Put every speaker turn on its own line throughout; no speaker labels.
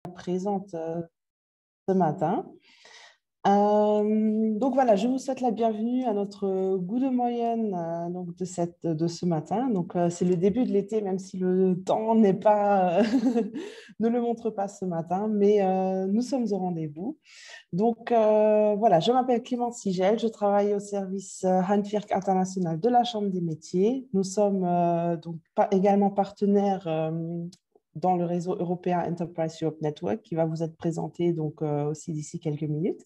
présente ce matin. Donc voilà, je vous souhaite la bienvenue à notre goût de moyenne donc de ce matin. Donc c'est le début de l'été, même si le temps n'est pas ne le montre pas ce matin, mais nous sommes au rendez-vous. Donc voilà, je m'appelle Clémence Sigel, je travaille au service Handwerk International de la Chambre des métiers. Nous sommes donc également partenaires dans le réseau européen Enterprise Europe Network qui va vous être présenté donc aussi d'ici quelques minutes.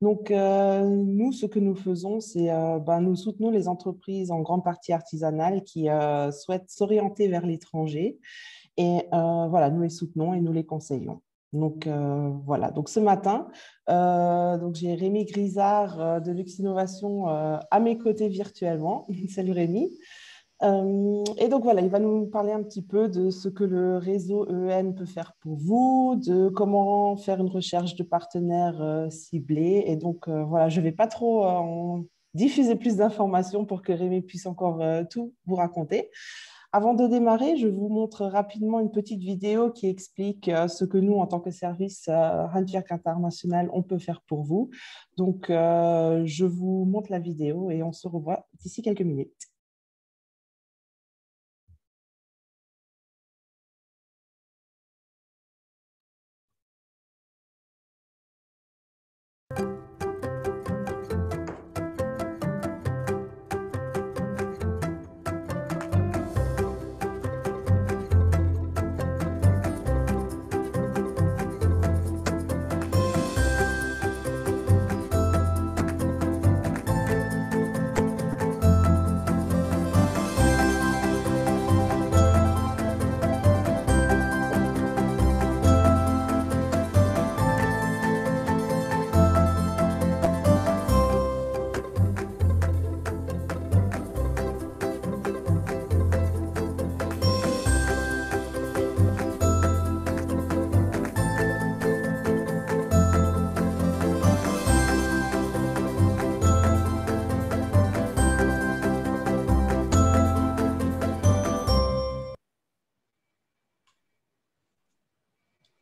Donc nous, ce que nous faisons, c'est nous soutenons les entreprises en grande partie artisanales qui souhaitent s'orienter vers l'étranger et voilà, nous les soutenons et nous les conseillons. Donc voilà, donc ce matin, donc j'ai Rémi Grisard de Lux Innovation à mes côtés virtuellement. Salut Rémi. Et donc voilà, il va nous parler un petit peu de ce que le réseau EEN peut faire pour vous, de comment faire une recherche de partenaires ciblés. Et donc voilà, je ne vais pas trop en diffuser plus d'informations pour que Rémi puisse encore tout vous raconter. Avant de démarrer, je vous montre rapidement une petite vidéo qui explique ce que nous, en tant que service Handwerk International, on peut faire pour vous. Donc, je vous montre la vidéo et on se revoit d'ici quelques minutes.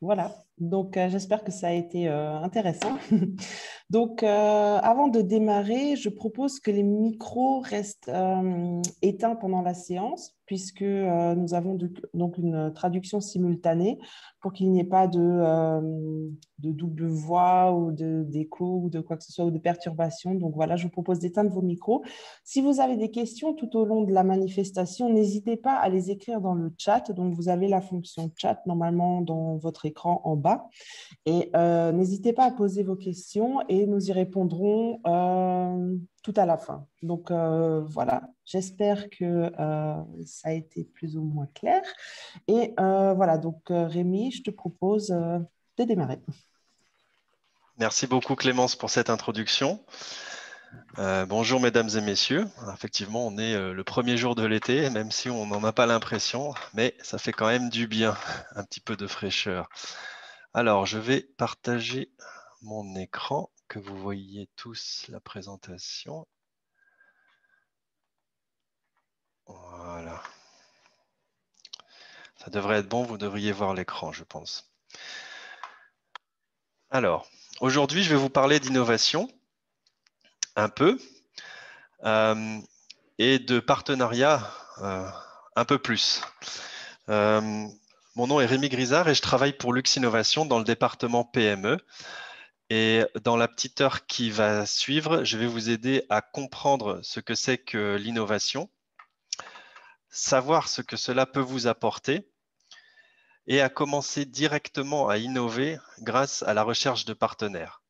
Voilà, donc j'espère que ça a été intéressant. Donc, avant de démarrer, je propose que les micros restent éteints pendant la séance, puisque nous avons donc une traduction simultanée pour qu'il n'y ait pas de double voix ou d'écho ou de quoi que ce soit ou de perturbation. Donc voilà, je vous propose d'éteindre vos micros. Si vous avez des questions tout au long de la manifestation, n'hésitez pas à les écrire dans le chat. Donc, vous avez la fonction chat normalement dans votre écran en bas. Et n'hésitez pas à poser vos questions et nous y répondrons tout à la fin. Donc voilà, j'espère que ça a été plus ou moins clair. Et voilà, donc Rémi, je te propose de démarrer.
Merci beaucoup Clémence pour cette introduction. Bonjour mesdames et messieurs. Effectivement, on est le premier jour de l'été, même si on n'en a pas l'impression, mais ça fait quand même du bien, un petit peu de fraîcheur. Alors, je vais partager mon écran, que vous voyez tous la présentation. Voilà. Ça devrait être bon, vous devriez voir l'écran, je pense. Alors, aujourd'hui, je vais vous parler d'innovation, un peu, et de partenariat, un peu plus. Mon nom est Rémi Grisard et je travaille pour Lux Innovation dans le département PME. Et dans la petite heure qui va suivre, je vais vous aider à comprendre ce que c'est que l'innovation, savoir ce que cela peut vous apporter et à commencer directement à innover grâce à la recherche de partenaires.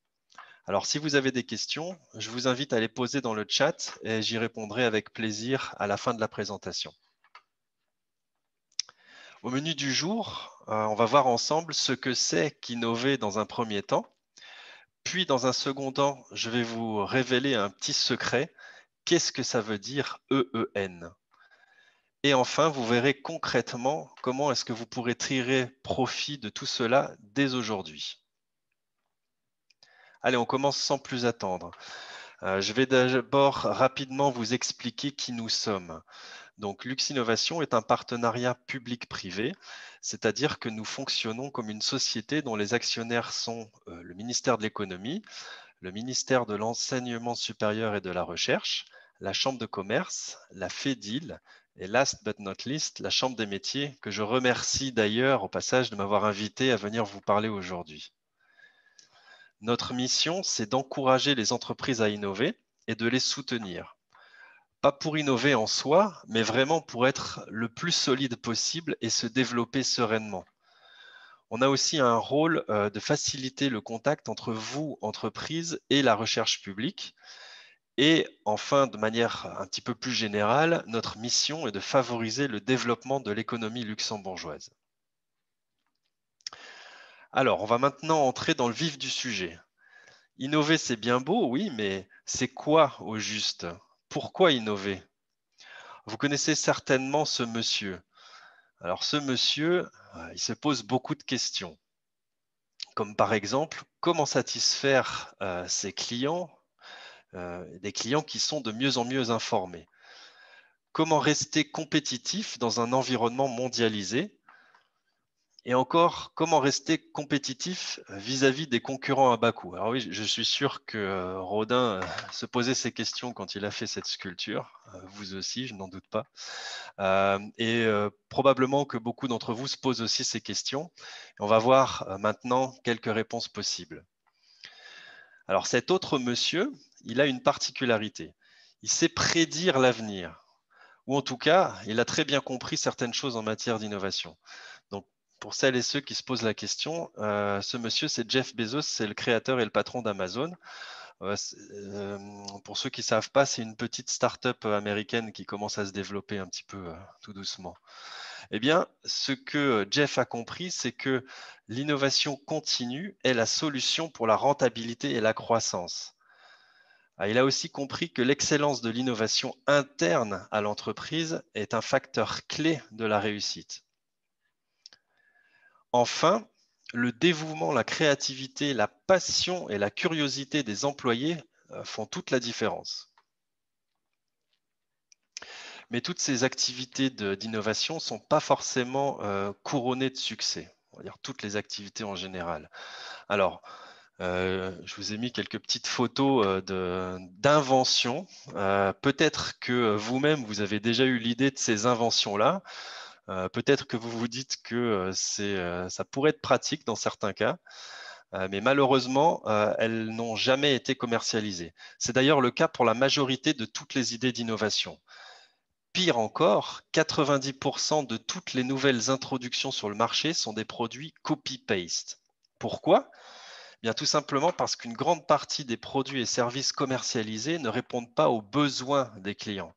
Alors, si vous avez des questions, je vous invite à les poser dans le chat et j'y répondrai avec plaisir à la fin de la présentation. Au menu du jour, on va voir ensemble ce que c'est qu'innover dans un premier temps. Puis, dans un second temps, je vais vous révéler un petit secret. Qu'est-ce que ça veut dire EEN? Et enfin, vous verrez concrètement comment est-ce que vous pourrez tirer profit de tout cela dès aujourd'hui. Allez, on commence sans plus attendre. Je vais d'abord rapidement vous expliquer qui nous sommes. Donc, Luxinnovation est un partenariat public-privé, c'est-à-dire que nous fonctionnons comme une société dont les actionnaires sont le ministère de l'économie, le ministère de l'enseignement supérieur et de la recherche, la Chambre de commerce, la FEDIL et last but not least, la Chambre des métiers, que je remercie d'ailleurs au passage de m'avoir invité à venir vous parler aujourd'hui. Notre mission, c'est d'encourager les entreprises à innover et de les soutenir. Pas pour innover en soi, mais vraiment pour être le plus solide possible et se développer sereinement. On a aussi un rôle de faciliter le contact entre vous, entreprise, et la recherche publique. Et enfin, de manière un petit peu plus générale, notre mission est de favoriser le développement de l'économie luxembourgeoise. Alors, on va maintenant entrer dans le vif du sujet. Innover, c'est bien beau, oui, mais c'est quoi au juste? Pourquoi innover? Vous connaissez certainement ce monsieur. Alors, ce monsieur, il se pose beaucoup de questions, comme par exemple, comment satisfaire ses clients, des clients qui sont de mieux en mieux informés? Comment rester compétitif dans un environnement mondialisé? Et encore, comment rester compétitif vis-à-vis des concurrents à bas coût? Alors oui, je suis sûr que Rodin se posait ces questions quand il a fait cette sculpture. Vous aussi, je n'en doute pas. Probablement que beaucoup d'entre vous se posent aussi ces questions. On va voir maintenant quelques réponses possibles. Alors cet autre monsieur, il a une particularité. Il sait prédire l'avenir. Ou en tout cas, il a très bien compris certaines choses en matière d'innovation. Donc, pour celles et ceux qui se posent la question, ce monsieur, c'est Jeff Bezos, c'est le créateur et le patron d'Amazon. Pour ceux qui ne savent pas, c'est une petite start-up américaine qui commence à se développer un petit peu tout doucement. Eh bien, ce que Jeff a compris, c'est que l'innovation continue est la solution pour la rentabilité et la croissance. Il a aussi compris que l'excellence de l'innovation interne à l'entreprise est un facteur clé de la réussite. Enfin, le dévouement, la créativité, la passion et la curiosité des employés font toute la différence. Mais toutes ces activités d'innovation ne sont pas forcément couronnées de succès. On va dire toutes les activités en général. Alors, je vous ai mis quelques petites photos d'inventions. Peut-être que vous-même, vous avez déjà eu l'idée de ces inventions-là. Peut-être que vous vous dites que ça pourrait être pratique dans certains cas, mais malheureusement, elles n'ont jamais été commercialisées. C'est d'ailleurs le cas pour la majorité de toutes les idées d'innovation. Pire encore, 90% de toutes les nouvelles introductions sur le marché sont des produits copy-paste. Pourquoi ? Bien, tout simplement parce qu'une grande partie des produits et services commercialisés ne répondent pas aux besoins des clients.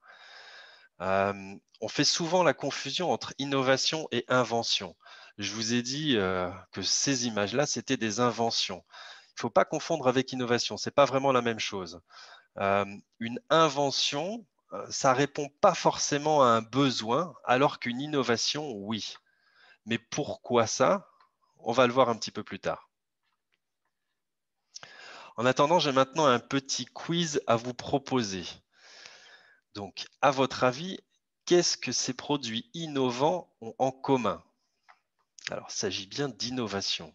On fait souvent la confusion entre innovation et invention. Je vous ai dit que ces images-là, c'était des inventions. Il ne faut pas confondre avec innovation, ce n'est pas vraiment la même chose. Une invention, ça ne répond pas forcément à un besoin, alors qu'une innovation, oui. Mais pourquoi ça? On va le voir un petit peu plus tard. En attendant, j'ai maintenant un petit quiz à vous proposer. Donc, à votre avis, qu'est-ce que ces produits innovants ont en commun? Alors, il s'agit bien d'innovation.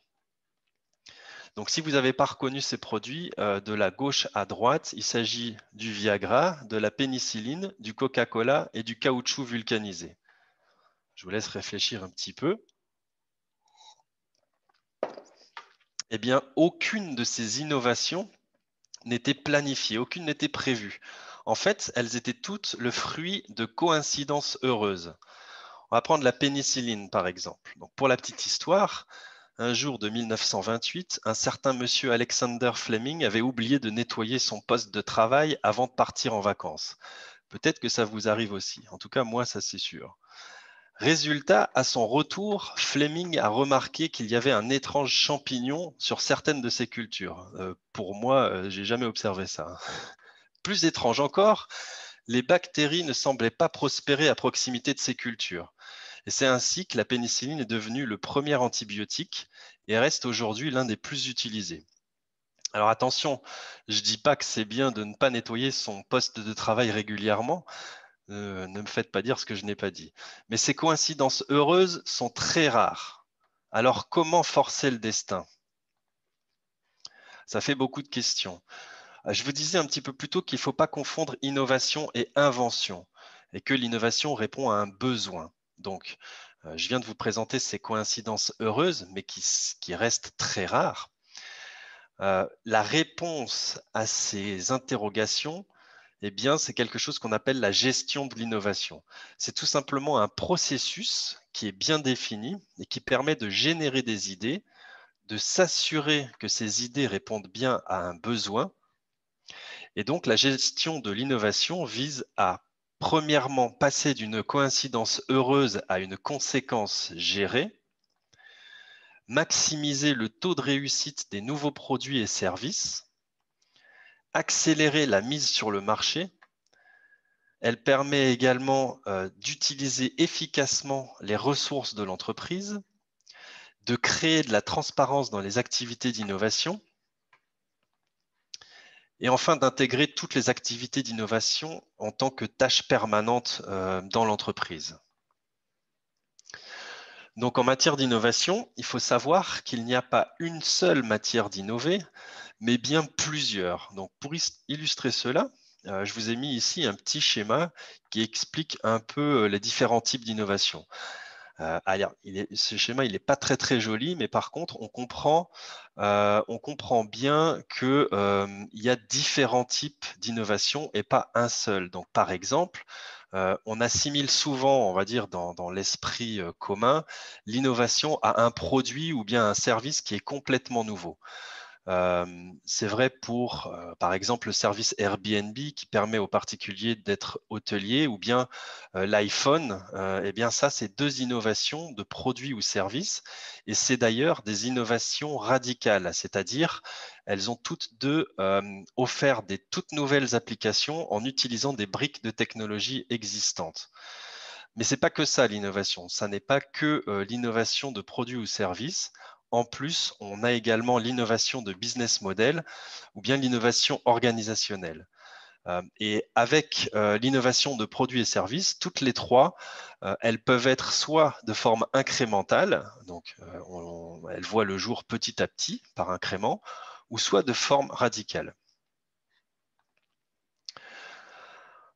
Donc, si vous n'avez pas reconnu ces produits, de la gauche à droite, il s'agit du Viagra, de la pénicilline, du Coca-Cola et du caoutchouc vulcanisé. Je vous laisse réfléchir un petit peu. Eh bien, aucune de ces innovations n'était planifiée, aucune n'était prévue. En fait, elles étaient toutes le fruit de coïncidences heureuses. On va prendre la pénicilline, par exemple. Donc, pour la petite histoire, un jour de 1928, un certain monsieur Alexander Fleming avait oublié de nettoyer son poste de travail avant de partir en vacances. Peut-être que ça vous arrive aussi. En tout cas, moi, ça c'est sûr. Résultat, à son retour, Fleming a remarqué qu'il y avait un étrange champignon sur certaines de ses cultures. Pour moi, j'ai jamais observé ça. Plus étrange encore, les bactéries ne semblaient pas prospérer à proximité de ces cultures. Et c'est ainsi que la pénicilline est devenue le premier antibiotique et reste aujourd'hui l'un des plus utilisés. Alors attention, je ne dis pas que c'est bien de ne pas nettoyer son poste de travail régulièrement, Ne me faites pas dire ce que je n'ai pas dit. Mais ces coïncidences heureuses sont très rares. Alors, comment forcer le destin? Ça fait beaucoup de questions. Je vous disais un petit peu plus tôt qu'il ne faut pas confondre innovation et invention, et que l'innovation répond à un besoin. Donc, je viens de vous présenter ces coïncidences heureuses, mais qui restent très rares. La réponse à ces interrogations, eh bien, c'est quelque chose qu'on appelle la gestion de l'innovation. C'est tout simplement un processus qui est bien défini et qui permet de générer des idées, de s'assurer que ces idées répondent bien à un besoin. Et donc, la gestion de l'innovation vise à, premièrement, passer d'une coïncidence heureuse à une conséquence gérée, maximiser le taux de réussite des nouveaux produits et services, accélérer la mise sur le marché. Elle permet également d'utiliser efficacement les ressources de l'entreprise, de créer de la transparence dans les activités d'innovation et enfin d'intégrer toutes les activités d'innovation en tant que tâches permanentes dans l'entreprise. Donc en matière d'innovation, il faut savoir qu'il n'y a pas une seule matière d'innover, mais bien plusieurs. Donc pour illustrer cela, je vous ai mis ici un petit schéma qui explique un peu les différents types d'innovation. Alors, ce schéma, il n'est pas très très joli, mais par contre, on comprend bien qu'il y a différents types d'innovation et pas un seul. Donc, par exemple, on assimile souvent, on va dire, dans l'esprit commun, l'innovation à un produit ou bien un service qui est complètement nouveau. C'est vrai pour, par exemple, le service Airbnb qui permet aux particuliers d'être hôteliers ou bien l'iPhone. Eh bien, ça, c'est deux innovations de produits ou services et c'est d'ailleurs des innovations radicales, c'est-à-dire elles ont toutes deux offert des toutes nouvelles applications en utilisant des briques de technologie existantes. Mais c'est pas que ça l'innovation, ça n'est pas que l'innovation de produits ou services. En plus, on a également l'innovation de business model ou bien l'innovation organisationnelle. Et avec l'innovation de produits et services, toutes les trois, elles peuvent être soit de forme incrémentale, donc elles voient le jour petit à petit par incrément, ou soit de forme radicale.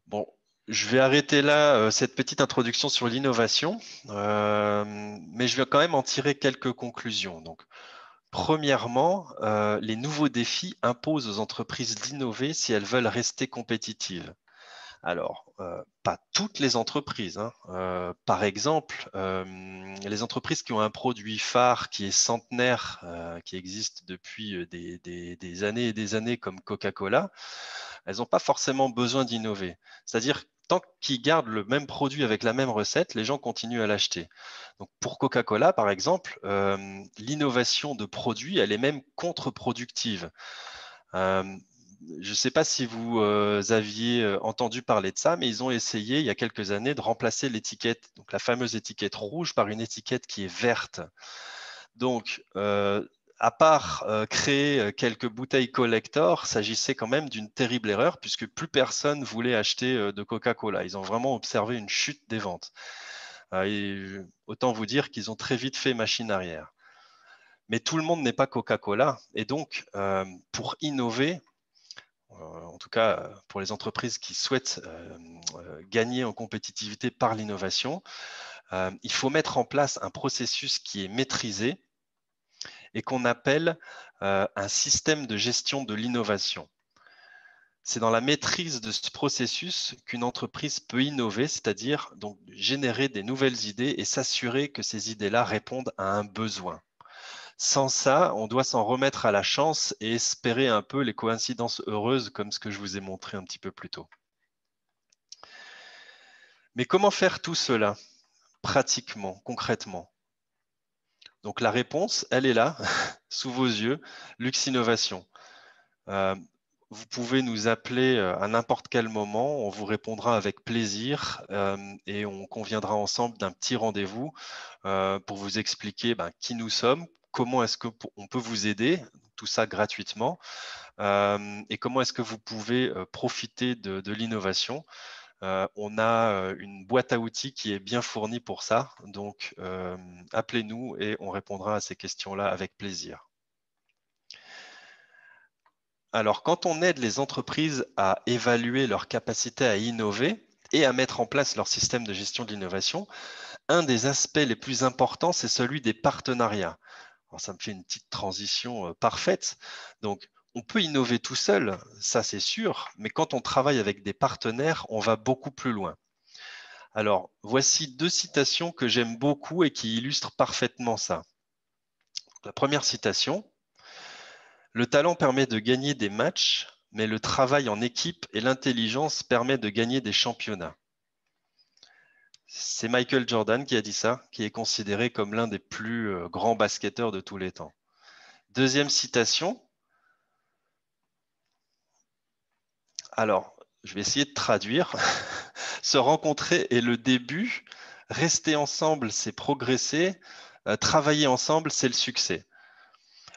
Bon, je vais arrêter là cette petite introduction sur l'innovation, mais je vais quand même en tirer quelques conclusions. Donc, premièrement, les nouveaux défis imposent aux entreprises d'innover si elles veulent rester compétitives. Alors, pas toutes les entreprises, hein. Par exemple, les entreprises qui ont un produit phare qui est centenaire, qui existe depuis des années et des années comme Coca-Cola, elles n'ont pas forcément besoin d'innover. C'est-à-dire, tant qu'ils gardent le même produit avec la même recette, les gens continuent à l'acheter. Donc, pour Coca-Cola, par exemple, l'innovation de produit, elle est même contre-productive. Je ne sais pas si vous aviez entendu parler de ça, mais ils ont essayé il y a quelques années de remplacer l'étiquette, donc la fameuse étiquette rouge, par une étiquette qui est verte. Donc, à part créer quelques bouteilles collector, s'agissait quand même d'une terrible erreur puisque plus personne voulait acheter de Coca-Cola. Ils ont vraiment observé une chute des ventes. Autant vous dire qu'ils ont très vite fait machine arrière. Mais tout le monde n'est pas Coca-Cola. Et donc, pour innover, en tout cas pour les entreprises qui souhaitent gagner en compétitivité par l'innovation, il faut mettre en place un processus qui est maîtrisé et qu'on appelle un système de gestion de l'innovation. C'est dans la maîtrise de ce processus qu'une entreprise peut innover, c'est-à-dire donc générer des nouvelles idées et s'assurer que ces idées-là répondent à un besoin. Sans ça, on doit s'en remettre à la chance et espérer un peu les coïncidences heureuses comme ce que je vous ai montré un petit peu plus tôt. Mais comment faire tout cela pratiquement, concrètement? Donc la réponse, elle est là, sous vos yeux, Lux Innovation. Vous pouvez nous appeler à n'importe quel moment, on vous répondra avec plaisir et on conviendra ensemble d'un petit rendez-vous pour vous expliquer qui nous sommes, comment est-ce qu'on peut vous aider, tout ça gratuitement, et comment est-ce que vous pouvez profiter de l'innovation. On a une boîte à outils qui est bien fournie pour ça. Donc, appelez-nous et on répondra à ces questions-là avec plaisir. Alors, quand on aide les entreprises à évaluer leur capacité à innover et à mettre en place leur système de gestion de l'innovation, un des aspects les plus importants, c'est celui des partenariats. Alors, ça me fait une petite transition parfaite. Donc, on peut innover tout seul, ça c'est sûr, mais quand on travaille avec des partenaires, on va beaucoup plus loin. Alors, voici 2 citations que j'aime beaucoup et qui illustrent parfaitement ça. La première citation: le talent permet de gagner des matchs, mais le travail en équipe et l'intelligence permettent de gagner des championnats. C'est Michael Jordan qui a dit ça, qui est considéré comme l'un des plus grands basketteurs de tous les temps. Deuxième citation. Alors, je vais essayer de traduire. Se rencontrer est le début, rester ensemble, c'est progresser, travailler ensemble, c'est le succès.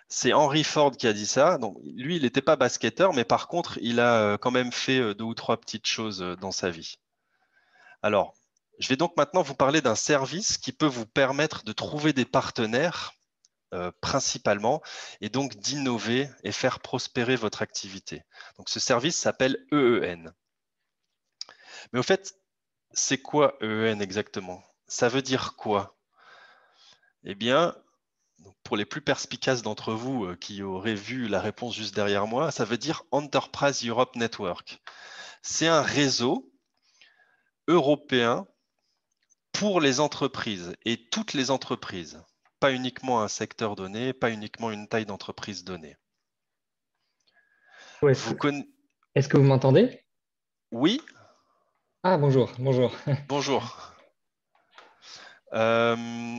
C'est Henry Ford qui a dit ça. Donc, lui, il n'était pas basketteur, mais par contre, il a quand même fait 2 ou 3 petites choses dans sa vie. Alors, je vais donc maintenant vous parler d'un service qui peut vous permettre de trouver des partenaires principalement, et donc d'innover et faire prospérer votre activité. Donc, ce service s'appelle EEN. Mais au fait, c'est quoi EEN exactement? Ça veut dire quoi? Eh bien, pour les plus perspicaces d'entre vous qui auraient vu la réponse juste derrière moi, ça veut dire Enterprise Europe Network. C'est un réseau européen pour les entreprises et toutes les entreprises, pas uniquement un secteur donné, pas uniquement une taille d'entreprise donnée.
Oh,
Vous conna-
est-ce que vous m'entendez?
Oui,
Ah, bonjour, bonjour.
bonjour. Euh,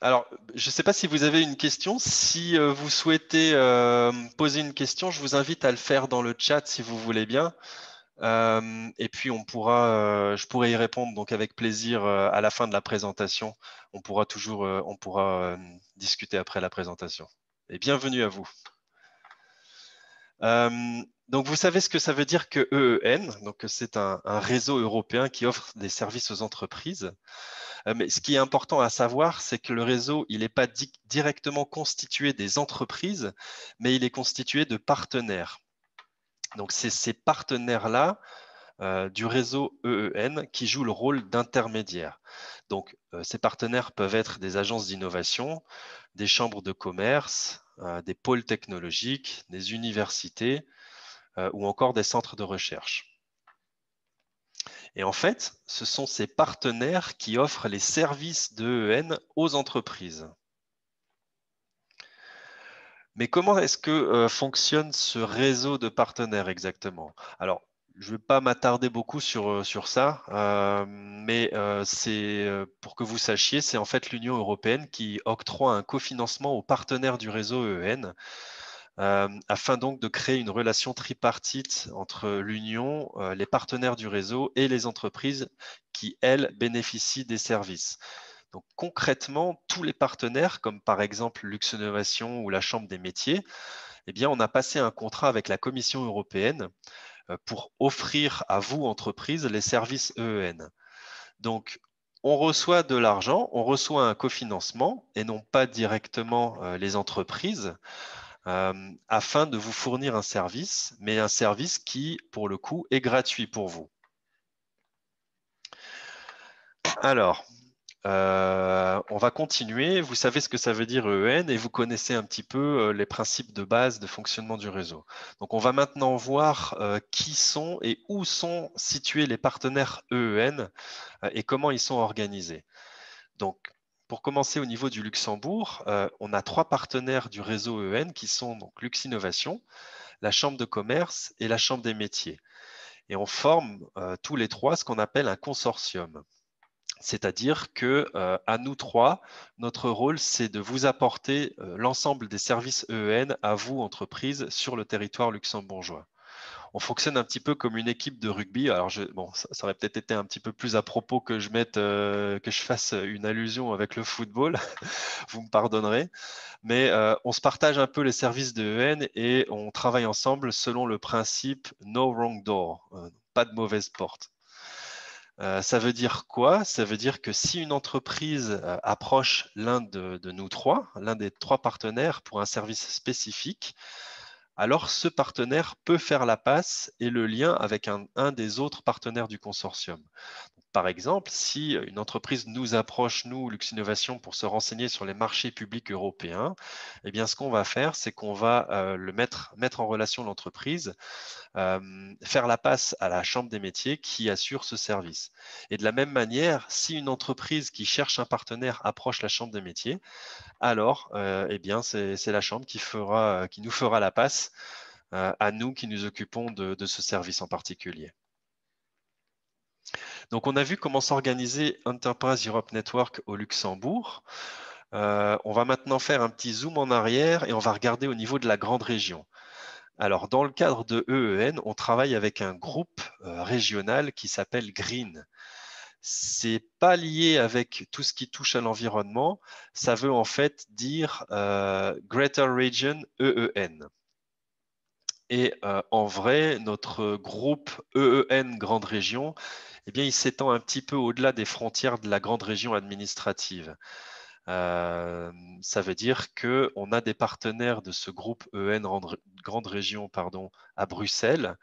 alors, je ne sais pas si vous avez une question. Si vous souhaitez poser une question, je vous invite à le faire dans le chat si vous voulez bien. Et puis je pourrai y répondre donc avec plaisir à la fin de la présentation. On pourra discuter après la présentation. Et bienvenue à vous. Donc vous savez ce que ça veut dire que EEN, donc c'est un réseau européen qui offre des services aux entreprises. Mais ce qui est important à savoir, c'est que le réseau, il n'est pas directement constitué des entreprises, mais il est constitué de partenaires. Donc c'est ces partenaires-là du réseau EEN qui jouent le rôle d'intermédiaire. Donc, ces partenaires peuvent être des agences d'innovation, des chambres de commerce, des pôles technologiques, des universités ou encore des centres de recherche. Et en fait, ce sont ces partenaires qui offrent les services de EEN aux entreprises. Mais comment est-ce que fonctionne ce réseau de partenaires exactement? Alors, je ne vais pas m'attarder beaucoup sur ça, mais pour que vous sachiez, c'est en fait l'Union européenne qui octroie un cofinancement aux partenaires du réseau EEN afin donc de créer une relation tripartite entre l'Union, les partenaires du réseau et les entreprises qui, elles, bénéficient des services. Donc concrètement, tous les partenaires, comme par exemple Luxinnovation ou la Chambre des métiers, eh bien, on a passé un contrat avec la Commission européenne pour offrir à vous, entreprises, les services EEN. Donc, on reçoit de l'argent, on reçoit un cofinancement et non pas directement les entreprises afin de vous fournir un service, mais un service qui, pour le coup, est gratuit pour vous. Alors, on va continuer. Vous savez ce que ça veut dire EEN et vous connaissez un petit peu les principes de base de fonctionnement du réseau. Donc, on va maintenant voir qui sont et où sont situés les partenaires EEN et comment ils sont organisés. Donc, pour commencer au niveau du Luxembourg, on a 3 partenaires du réseau EEN qui sont donc Luxinnovation, la Chambre de commerce et la Chambre des métiers. Et on forme tous les 3 ce qu'on appelle un consortium. C'est-à-dire que à nous 3, notre rôle, c'est de vous apporter l'ensemble des services EEN à vous, entreprises, sur le territoire luxembourgeois. On fonctionne un petit peu comme une équipe de rugby. Alors, ça aurait peut-être été un petit peu plus à propos que que je fasse une allusion avec le football. Vous me pardonnerez. Mais on se partage un peu les services de EN et on travaille ensemble selon le principe no wrong door, pas de mauvaise porte. Ça veut dire quoi? Ça veut dire que si une entreprise approche l'un de nous trois, l'un des trois partenaires pour un service spécifique, alors ce partenaire peut faire la passe et le lien avec un des autres partenaires du consortium. Par exemple, si une entreprise nous approche, nous, Lux Innovation, pour se renseigner sur les marchés publics européens, eh bien, ce qu'on va faire, c'est qu'on va mettre en relation l'entreprise, faire la passe à la Chambre des métiers qui assure ce service. Et de la même manière, si une entreprise qui cherche un partenaire approche la Chambre des métiers, alors, eh bien, c'est la Chambre qui nous fera la passe à nous qui nous occupons de ce service en particulier. Donc, on a vu comment s'organiser Enterprise Europe Network au Luxembourg. On va maintenant faire un petit zoom en arrière et on va regarder au niveau de la grande région. Alors, dans le cadre de EEN, on travaille avec un groupe régional qui s'appelle Green. C'est pas lié avec tout ce qui touche à l'environnement. Ça veut en fait dire Greater Region EEN. Et en vrai, notre groupe EEN Grande Région, eh bien, il s'étend un petit peu au-delà des frontières de la grande région administrative. Ça veut dire qu'on a des partenaires de ce groupe EN Grande Région à Bruxelles,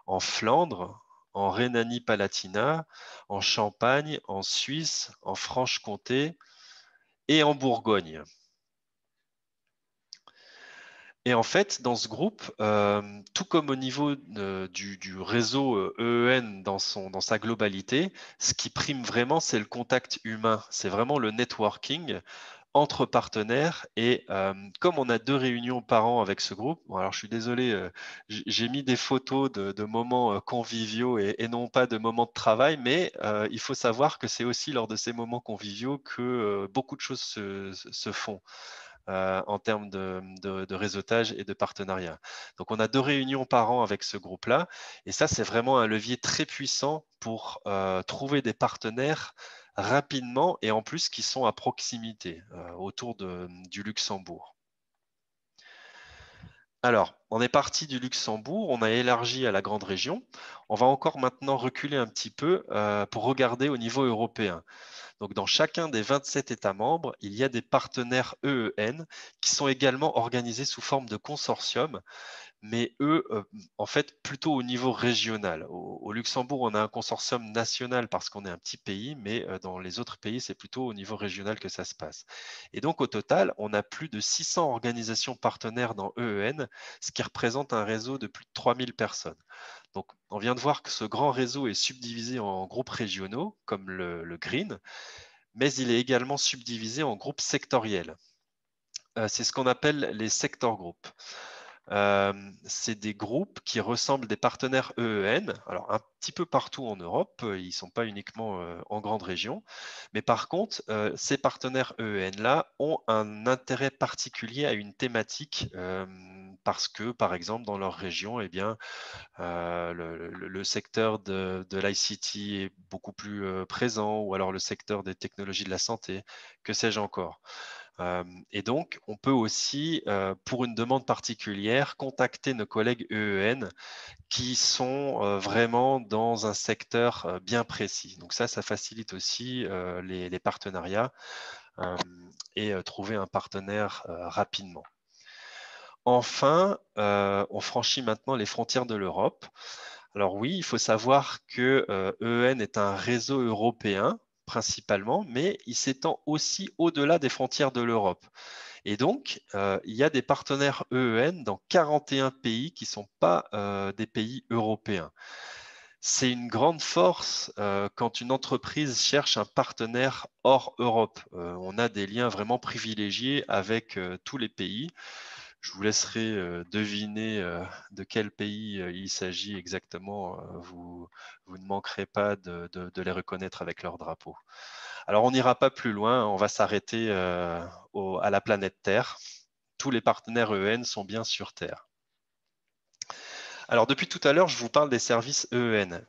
en Flandre, en Rhénanie-Palatinat, en Champagne, en Suisse, en Franche-Comté et en Bourgogne. Et en fait, dans ce groupe, tout comme au niveau du réseau EEN dans sa globalité, ce qui prime vraiment, c'est le contact humain. C'est vraiment le networking entre partenaires. Et comme on a 2 réunions par an avec ce groupe, bon, alors je suis désolé, j'ai mis des photos de moments conviviaux et non pas de moments de travail, mais il faut savoir que c'est aussi lors de ces moments conviviaux que beaucoup de choses se font. En termes de réseautage et de partenariat. Donc, on a 2 réunions par an avec ce groupe-là. Et ça, c'est vraiment un levier très puissant pour trouver des partenaires rapidement et en plus qui sont à proximité autour du Luxembourg. Alors, on est parti du Luxembourg, on a élargi à la grande région. On va encore maintenant reculer un petit peu pour regarder au niveau européen. Donc, dans chacun des 27 États membres, il y a des partenaires EEN qui sont également organisés sous forme de consortium, mais eux, en fait, plutôt au niveau régional. Au Luxembourg, on a un consortium national parce qu'on est un petit pays, mais dans les autres pays, c'est plutôt au niveau régional que ça se passe. Et donc, au total, on a plus de 600 organisations partenaires dans EEN, ce qui représente un réseau de plus de 3000 personnes. Donc, on vient de voir que ce grand réseau est subdivisé en groupes régionaux, comme le Green, mais il est également subdivisé en groupes sectoriels. C'est ce qu'on appelle les sector groups. C'est des groupes qui ressemblent des partenaires EEN, alors un petit peu partout en Europe, ils ne sont pas uniquement en grande région, mais par contre, ces partenaires EEN-là ont un intérêt particulier à une thématique parce que, par exemple, dans leur région, eh bien, le secteur de l'ICT est beaucoup plus présent, ou alors le secteur des technologies de la santé, que sais-je encore. Et donc, on peut aussi, pour une demande particulière, contacter nos collègues EEN qui sont vraiment dans un secteur bien précis. Donc ça facilite aussi les partenariats et trouver un partenaire rapidement. Enfin, on franchit maintenant les frontières de l'Europe. Alors oui, il faut savoir que EEN est un réseau européen principalement, mais il s'étend aussi au-delà des frontières de l'Europe. Et donc, il y a des partenaires EEN dans 41 pays qui ne sont pas des pays européens. C'est une grande force quand une entreprise cherche un partenaire hors Europe. On a des liens vraiment privilégiés avec tous les pays. Je vous laisserai deviner de quel pays il s'agit exactement. Vous ne manquerez pas de les reconnaître avec leur drapeau. Alors, on n'ira pas plus loin, on va s'arrêter à la planète Terre. Tous les partenaires EEN sont bien sur Terre. Alors, depuis tout à l'heure, je vous parle des services EEN.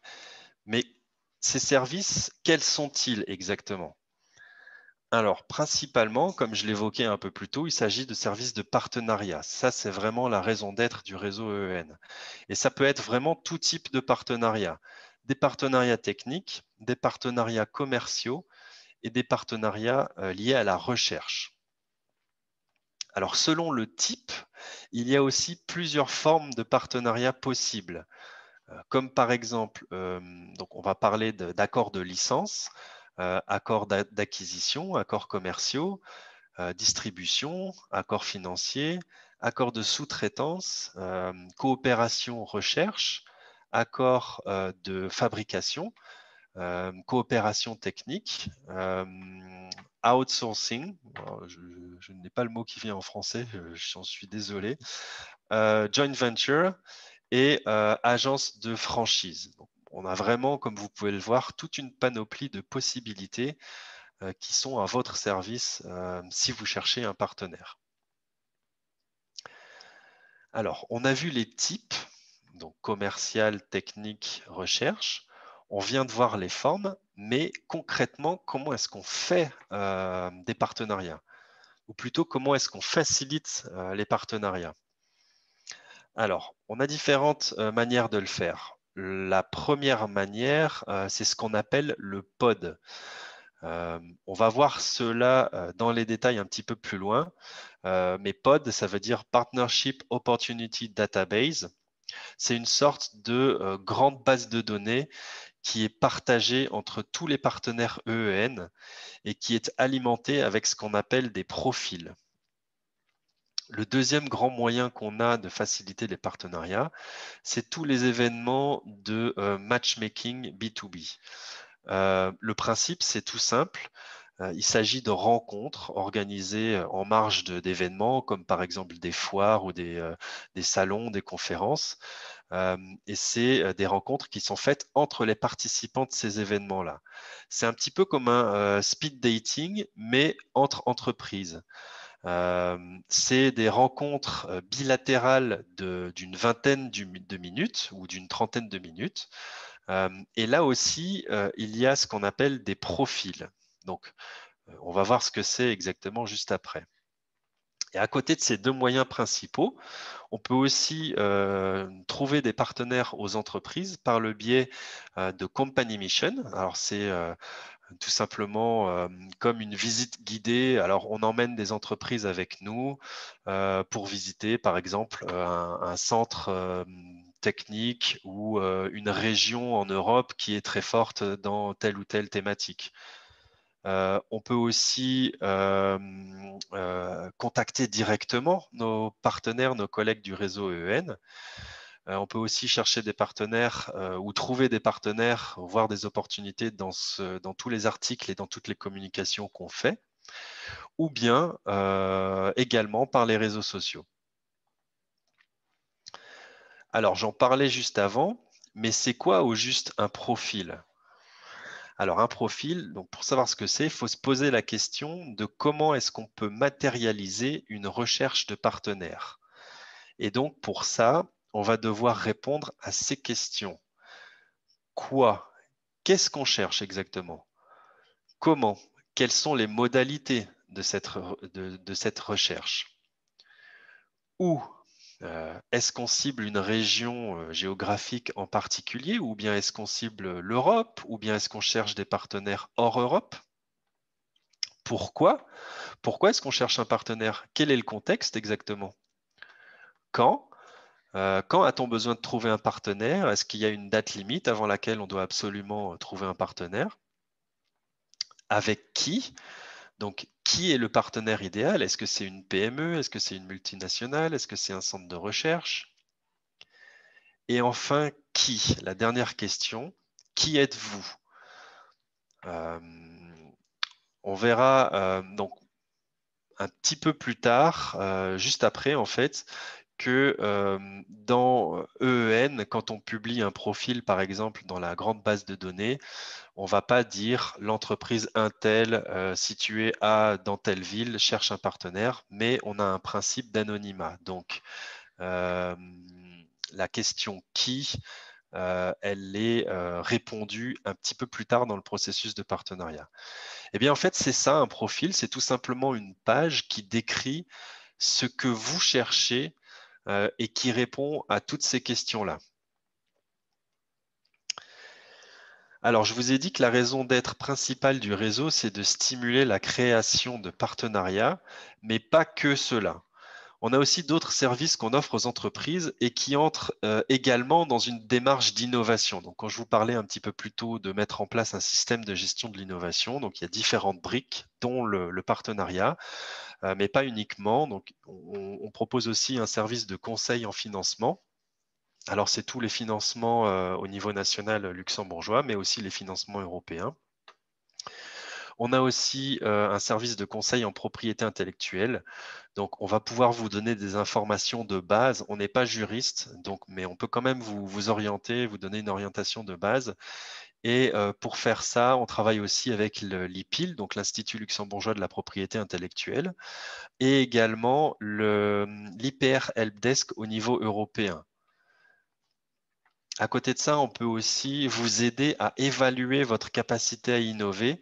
Mais ces services, quels sont-ils exactement? Alors, principalement, comme je l'évoquais un peu plus tôt, il s'agit de services de partenariat. Ça, c'est vraiment la raison d'être du réseau EEN. Et ça peut être vraiment tout type de partenariat. des partenariats techniques, des partenariats commerciaux et des partenariats liés à la recherche. Alors, selon le type, il y a aussi plusieurs formes de partenariats possibles, comme par exemple, donc on va parler d'accords de licence, accords d'acquisition, accords commerciaux, distribution, accords financiers, accords de sous-traitance, coopération recherche, accords de fabrication, coopération technique, outsourcing, je n'ai pas le mot qui vient en français, j'en suis désolé, joint venture et agence de franchise. Donc, on a vraiment, comme vous pouvez le voir, toute une panoplie de possibilités qui sont à votre service si vous cherchez un partenaire. Alors, on a vu les types, donc commercial, technique, recherche. On vient de voir les formes, mais concrètement, comment est-ce qu'on fait des partenariats? Ou plutôt, comment est-ce qu'on facilite les partenariats? Alors, on a différentes manières de le faire. La première manière, c'est ce qu'on appelle le POD. On va voir cela dans les détails un petit peu plus loin. Mais POD, ça veut dire Partnership Opportunity Database. C'est une sorte de grande base de données qui est partagée entre tous les partenaires EEN et qui est alimentée avec ce qu'on appelle des profils. Le deuxième grand moyen qu'on a de faciliter les partenariats, c'est tous les événements de matchmaking B2B. Le principe, c'est tout simple. Il s'agit de rencontres organisées en marge d'événements, comme par exemple des foires ou des salons, des conférences. Et c'est des rencontres qui sont faites entre les participants de ces événements-là. C'est un petit peu comme un speed dating, mais entre entreprises. C'est des rencontres bilatérales d'une vingtaine de minutes ou d'une trentaine de minutes. Et là aussi, il y a ce qu'on appelle des profils. Donc, on va voir ce que c'est exactement juste après. Et à côté de ces deux moyens principaux, on peut aussi trouver des partenaires aux entreprises par le biais de Company Mission. Alors, c'est tout simplement comme une visite guidée. Alors, on emmène des entreprises avec nous pour visiter, par exemple, un centre technique ou une région en Europe qui est très forte dans telle ou telle thématique. On peut aussi contacter directement nos partenaires, nos collègues du réseau EEN. On peut aussi chercher des partenaires ou trouver des partenaires, voir des opportunités dans tous les articles et dans toutes les communications qu'on fait, ou bien également par les réseaux sociaux. Alors, j'en parlais juste avant, mais c'est quoi au juste un profil? Alors, un profil, donc pour savoir ce que c'est, il faut se poser la question de comment est-ce qu'on peut matérialiser une recherche de partenaire. Et donc, pour ça, on va devoir répondre à ces questions. Quoi? Qu'est-ce qu'on cherche exactement? Comment? Quelles sont les modalités de cette recherche? Où? Est-ce qu'on cible une région géographique en particulier ou bien est-ce qu'on cible l'Europe ou bien est-ce qu'on cherche des partenaires hors Europe? Pourquoi? Pourquoi est-ce qu'on cherche un partenaire? Quel est le contexte exactement? Quand? Quand a-t-on besoin de trouver un partenaire? Est-ce qu'il y a une date limite avant laquelle on doit absolument trouver un partenaire? Avec qui? Donc, qui est le partenaire idéal? Est-ce que c'est une PME? Est-ce que c'est une multinationale? Est-ce que c'est un centre de recherche? Et enfin, qui? La dernière question, qui êtes-vous? On verra donc un petit peu plus tard, juste après en fait, que dans EEN, quand on publie un profil, par exemple, dans la grande base de données, on ne va pas dire l'entreprise Intel située dans telle ville cherche un partenaire, mais on a un principe d'anonymat. Donc, la question qui, elle est répondue un petit peu plus tard dans le processus de partenariat. Eh bien, en fait, c'est ça, un profil, c'est tout simplement une page qui décrit ce que vous cherchez et qui répond à toutes ces questions-là. Alors, je vous ai dit que la raison d'être principale du réseau, c'est de stimuler la création de partenariats, mais pas que cela. On a aussi d'autres services qu'on offre aux entreprises et qui entrent également dans une démarche d'innovation. Donc, quand je vous parlais un petit peu plus tôt de mettre en place un système de gestion de l'innovation, donc il y a différentes briques, dont le partenariat, mais pas uniquement. Donc, on propose aussi un service de conseil en financement. Alors, c'est tous les financements au niveau national luxembourgeois, mais aussi les financements européens. On a aussi un service de conseil en propriété intellectuelle. Donc, on va pouvoir vous donner des informations de base. On n'est pas juriste, donc, mais on peut quand même vous orienter, vous donner une orientation de base. Et pour faire ça, on travaille aussi avec l'IPIL, donc l'Institut luxembourgeois de la propriété intellectuelle, et également l'IPR Helpdesk au niveau européen. À côté de ça, on peut aussi vous aider à évaluer votre capacité à innover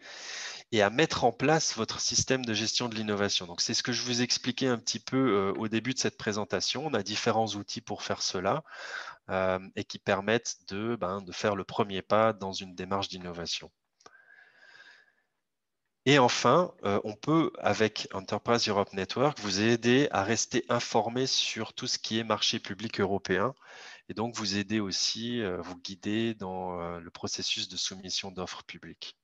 et à mettre en place votre système de gestion de l'innovation. Donc, c'est ce que je vous expliquais un petit peu au début de cette présentation. On a différents outils pour faire cela et qui permettent de faire le premier pas dans une démarche d'innovation. Et enfin, on peut, avec Enterprise Europe Network, vous aider à rester informé sur tout ce qui est marché public européen et donc vous aider aussi, vous guider dans le processus de soumission d'offres publiques.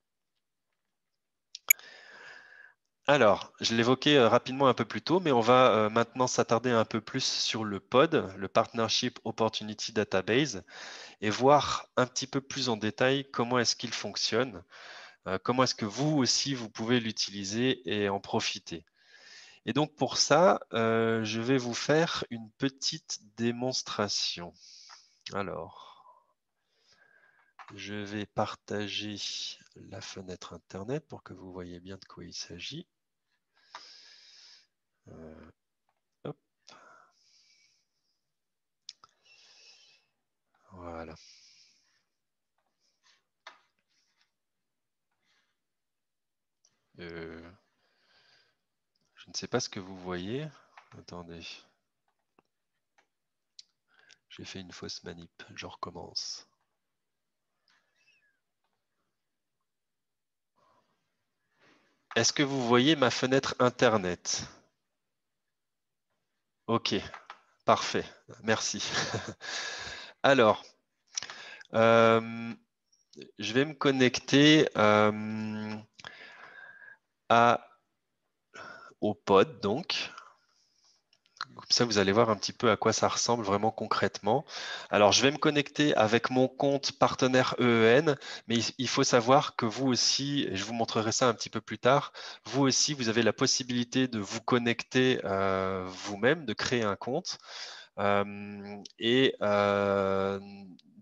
Alors, je l'évoquais rapidement un peu plus tôt, mais on va maintenant s'attarder un peu plus sur le POD, le Partnership Opportunity Database, et voir un petit peu plus en détail comment est-ce qu'il fonctionne, comment est-ce que vous aussi, vous pouvez l'utiliser et en profiter. Et donc pour ça, je vais vous faire une petite démonstration. Alors, je vais partager la fenêtre Internet pour que vous voyez bien de quoi il s'agit. Hop. Voilà. Je ne sais pas ce que vous voyez. Attendez. J'ai fait une fausse manip. Je recommence. Est-ce que vous voyez ma fenêtre Internet? Ok, parfait. Merci. Alors, je vais me connecter au pod, donc. Comme ça, vous allez voir un petit peu à quoi ça ressemble vraiment concrètement. Alors, je vais me connecter avec mon compte partenaire EEN, mais il faut savoir que vous aussi, et je vous montrerai ça un petit peu plus tard, vous aussi, vous avez la possibilité de vous connecter vous-même, de créer un compte et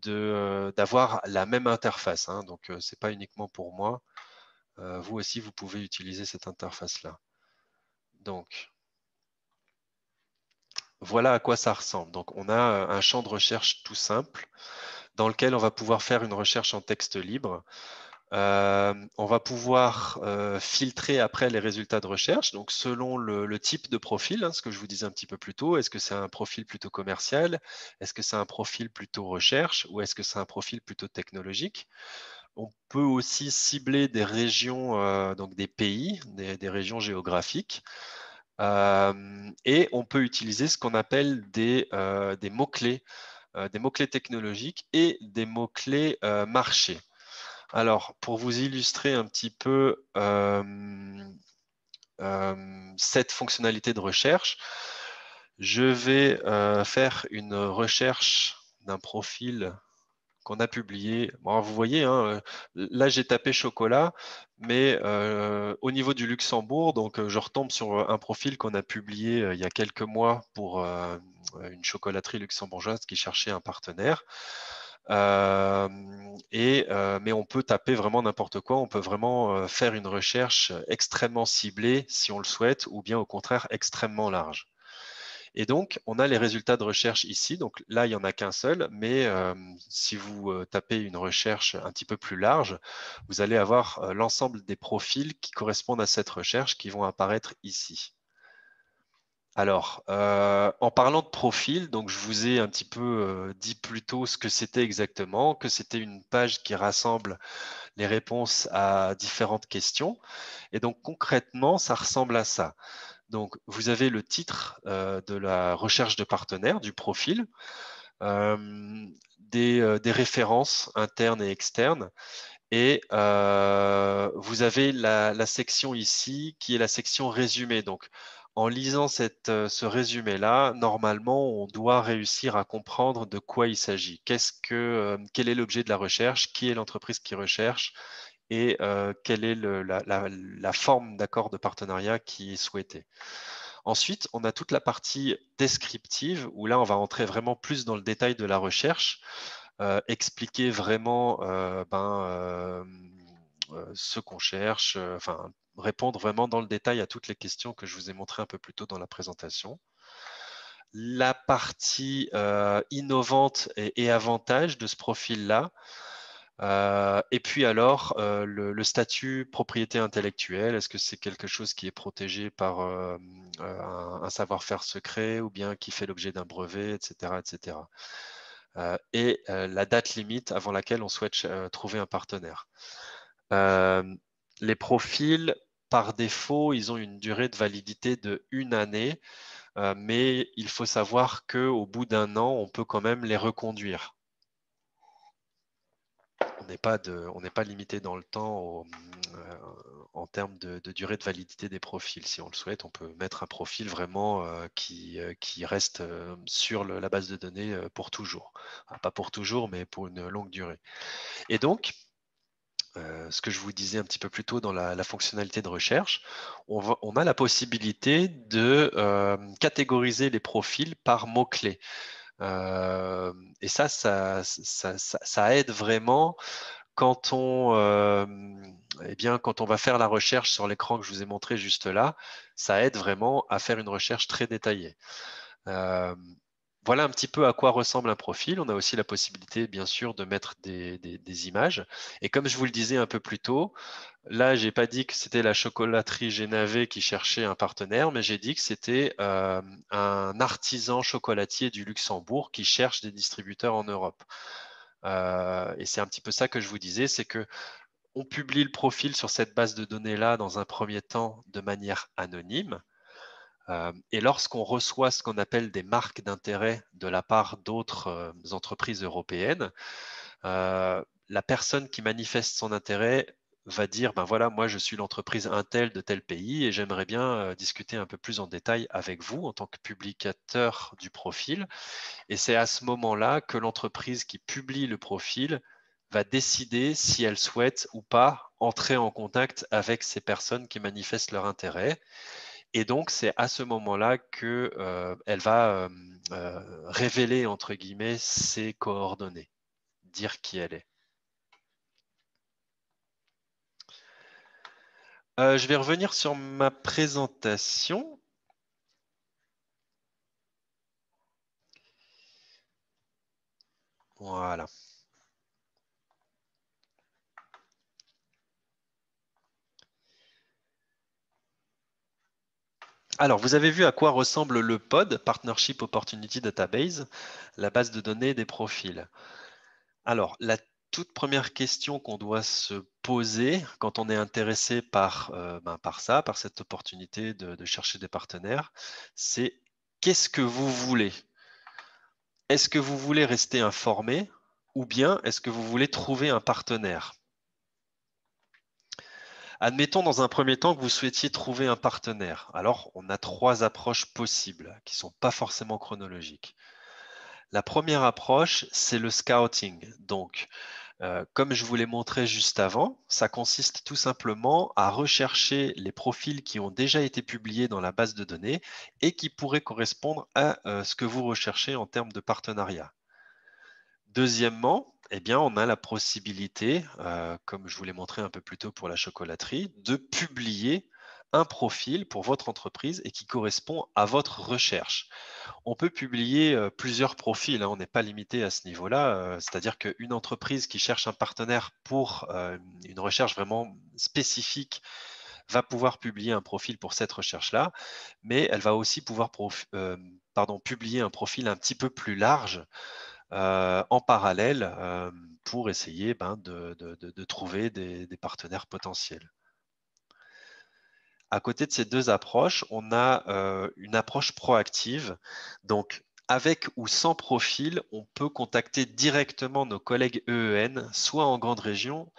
d'avoir la même interface. Hein. Donc, ce n'est pas uniquement pour moi. Vous aussi, vous pouvez utiliser cette interface-là. Donc, voilà à quoi ça ressemble. Donc, on a un champ de recherche tout simple dans lequel on va pouvoir faire une recherche en texte libre. On va pouvoir filtrer après les résultats de recherche, donc selon le type de profil, hein, ce que je vous disais un petit peu plus tôt. Est-ce que c'est un profil plutôt commercial? Est-ce que c'est un profil plutôt recherche? Ou est-ce que c'est un profil plutôt technologique? On peut aussi cibler des régions, donc des pays, des régions géographiques. Et on peut utiliser ce qu'on appelle des mots-clés technologiques et des mots-clés marchés. Alors, pour vous illustrer un petit peu cette fonctionnalité de recherche, je vais faire une recherche d'un profil qu'on a publié. Bon, vous voyez, hein, là j'ai tapé chocolat, mais au niveau du Luxembourg, donc je retombe sur un profil qu'on a publié il y a quelques mois pour une chocolaterie luxembourgeoise qui cherchait un partenaire. Mais on peut taper vraiment n'importe quoi. On peut vraiment faire une recherche extrêmement ciblée si on le souhaite, ou bien au contraire extrêmement large. Et donc, on a les résultats de recherche ici. Donc là, il n'y en a qu'un seul, mais si vous tapez une recherche un petit peu plus large, vous allez avoir l'ensemble des profils qui correspondent à cette recherche qui vont apparaître ici. Alors, en parlant de profil, donc je vous ai un petit peu dit plus tôt ce que c'était exactement, que c'était une page qui rassemble les réponses à différentes questions. Et donc concrètement, ça ressemble à ça. Donc vous avez le titre de la recherche de partenaire, du profil, des références internes et externes. Et vous avez la section ici qui est la section résumé. Donc, en lisant ce résumé-là, normalement, on doit réussir à comprendre de quoi il s'agit. Quel est l'objet de la recherche, qui est l'entreprise qui recherche et quelle est la forme d'accord de partenariat qui est souhaitée. Ensuite, on a toute la partie descriptive où là, on va entrer vraiment plus dans le détail de la recherche, expliquer vraiment ce qu'on cherche, enfin répondre vraiment dans le détail à toutes les questions que je vous ai montrées un peu plus tôt dans la présentation. La partie innovante et avantage de ce profil-là, et puis alors, le statut propriété intellectuelle, est-ce que c'est quelque chose qui est protégé par un savoir-faire secret ou bien qui fait l'objet d'un brevet, etc. etc. Et la date limite avant laquelle on souhaite trouver un partenaire. Les profils, par défaut, ils ont une durée de validité de 1 année, mais il faut savoir qu'au bout d'1 an, on peut quand même les reconduire. On n'est pas limité dans le temps en termes de durée de validité des profils. Si on le souhaite, on peut mettre un profil vraiment qui reste sur la base de données pour toujours. Enfin, pas pour toujours, mais pour une longue durée. Et donc, ce que je vous disais un petit peu plus tôt dans la fonctionnalité de recherche, on a la possibilité de catégoriser les profils par mots-clés. Et ça aide vraiment quand quand on va faire la recherche sur l'écran que je vous ai montré juste là, ça aide vraiment à faire une recherche très détaillée. Voilà un petit peu à quoi ressemble un profil. On a aussi la possibilité, bien sûr, de mettre des images. Et comme je vous le disais un peu plus tôt, là, j'ai pas dit que c'était la chocolaterie Génavé qui cherchait un partenaire, mais j'ai dit que c'était un artisan chocolatier du Luxembourg qui cherche des distributeurs en Europe. Et c'est un petit peu ça que je vous disais, c'est que on publie le profil sur cette base de données-là dans un premier temps de manière anonyme. Et lorsqu'on reçoit ce qu'on appelle des marques d'intérêt de la part d'autres entreprises européennes, la personne qui manifeste son intérêt va dire, ben voilà, moi je suis l'entreprise Intel de tel pays et j'aimerais bien discuter un peu plus en détail avec vous en tant que publicateur du profil. Et c'est à ce moment-là que l'entreprise qui publie le profil va décider si elle souhaite ou pas entrer en contact avec ces personnes qui manifestent leur intérêt. Et donc, c'est à ce moment-là qu'elle va révéler, entre guillemets, ses coordonnées, dire qui elle est. Je vais revenir sur ma présentation. Voilà. Alors, vous avez vu à quoi ressemble le POD, Partnership Opportunity Database, la base de données des profils. Alors, la toute première question qu'on doit se poser quand on est intéressé par ça, par cette opportunité de chercher des partenaires, c'est qu'est-ce que vous voulez? Est-ce que vous voulez rester informé ou bien est-ce que vous voulez trouver un partenaire? Admettons dans un premier temps que vous souhaitiez trouver un partenaire. Alors, on a 3 approches possibles qui ne sont pas forcément chronologiques. La première approche, c'est le scouting. Donc, comme je vous l'ai montré juste avant, ça consiste tout simplement à rechercher les profils qui ont déjà été publiés dans la base de données et qui pourraient correspondre à ce que vous recherchez en termes de partenariat. Deuxièmement, eh bien, on a la possibilité, comme je vous l'ai montré un peu plus tôt pour la chocolaterie, de publier un profil pour votre entreprise et qui correspond à votre recherche. On peut publier plusieurs profils, hein, on n'est pas limité à ce niveau-là, c'est-à-dire qu'une entreprise qui cherche un partenaire pour une recherche vraiment spécifique va pouvoir publier un profil pour cette recherche-là, mais elle va aussi pouvoir publier un profil un petit peu plus large en parallèle pour essayer de trouver des partenaires potentiels. À côté de ces deux approches, on a une approche proactive. Donc, avec ou sans profil, on peut contacter directement nos collègues EEN, soit en grande région,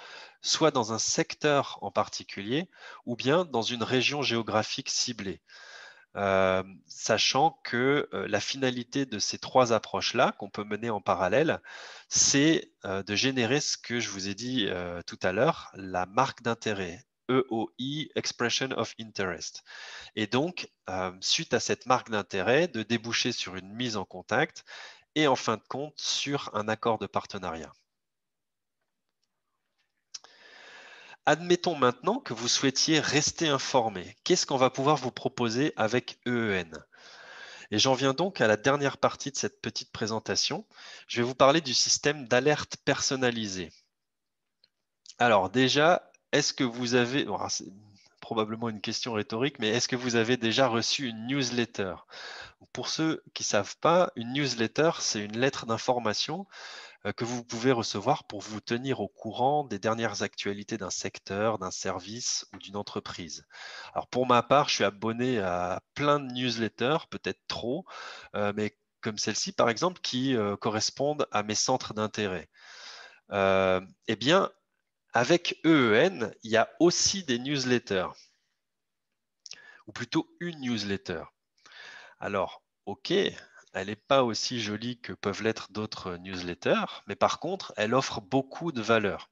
soit dans un secteur en particulier, ou bien dans une région géographique ciblée. Sachant que la finalité de ces trois approches-là, qu'on peut mener en parallèle, c'est de générer ce que je vous ai dit tout à l'heure, la marque d'intérêt, EOI, Expression of Interest. Et donc, suite à cette marque d'intérêt, de déboucher sur une mise en contact et en fin de compte sur un accord de partenariat. Admettons maintenant que vous souhaitiez rester informé. Qu'est-ce qu'on va pouvoir vous proposer avec EEN? Et j'en viens donc à la dernière partie de cette petite présentation. Je vais vous parler du système d'alerte personnalisé. Alors déjà, est-ce que vous avez, bon, c'est probablement une question rhétorique, mais est-ce que vous avez déjà reçu une newsletter? Pour ceux qui ne savent pas, une newsletter, c'est une lettre d'information que vous pouvez recevoir pour vous tenir au courant des dernières actualités d'un secteur, d'un service ou d'une entreprise. Alors pour ma part, je suis abonné à plein de newsletters, peut-être trop, mais comme celle-ci par exemple, qui correspondent à mes centres d'intérêt. Eh bien, avec EEN, il y a aussi des newsletters, ou plutôt une newsletter. Alors, ok, elle n'est pas aussi jolie que peuvent l'être d'autres newsletters, mais par contre, elle offre beaucoup de valeur.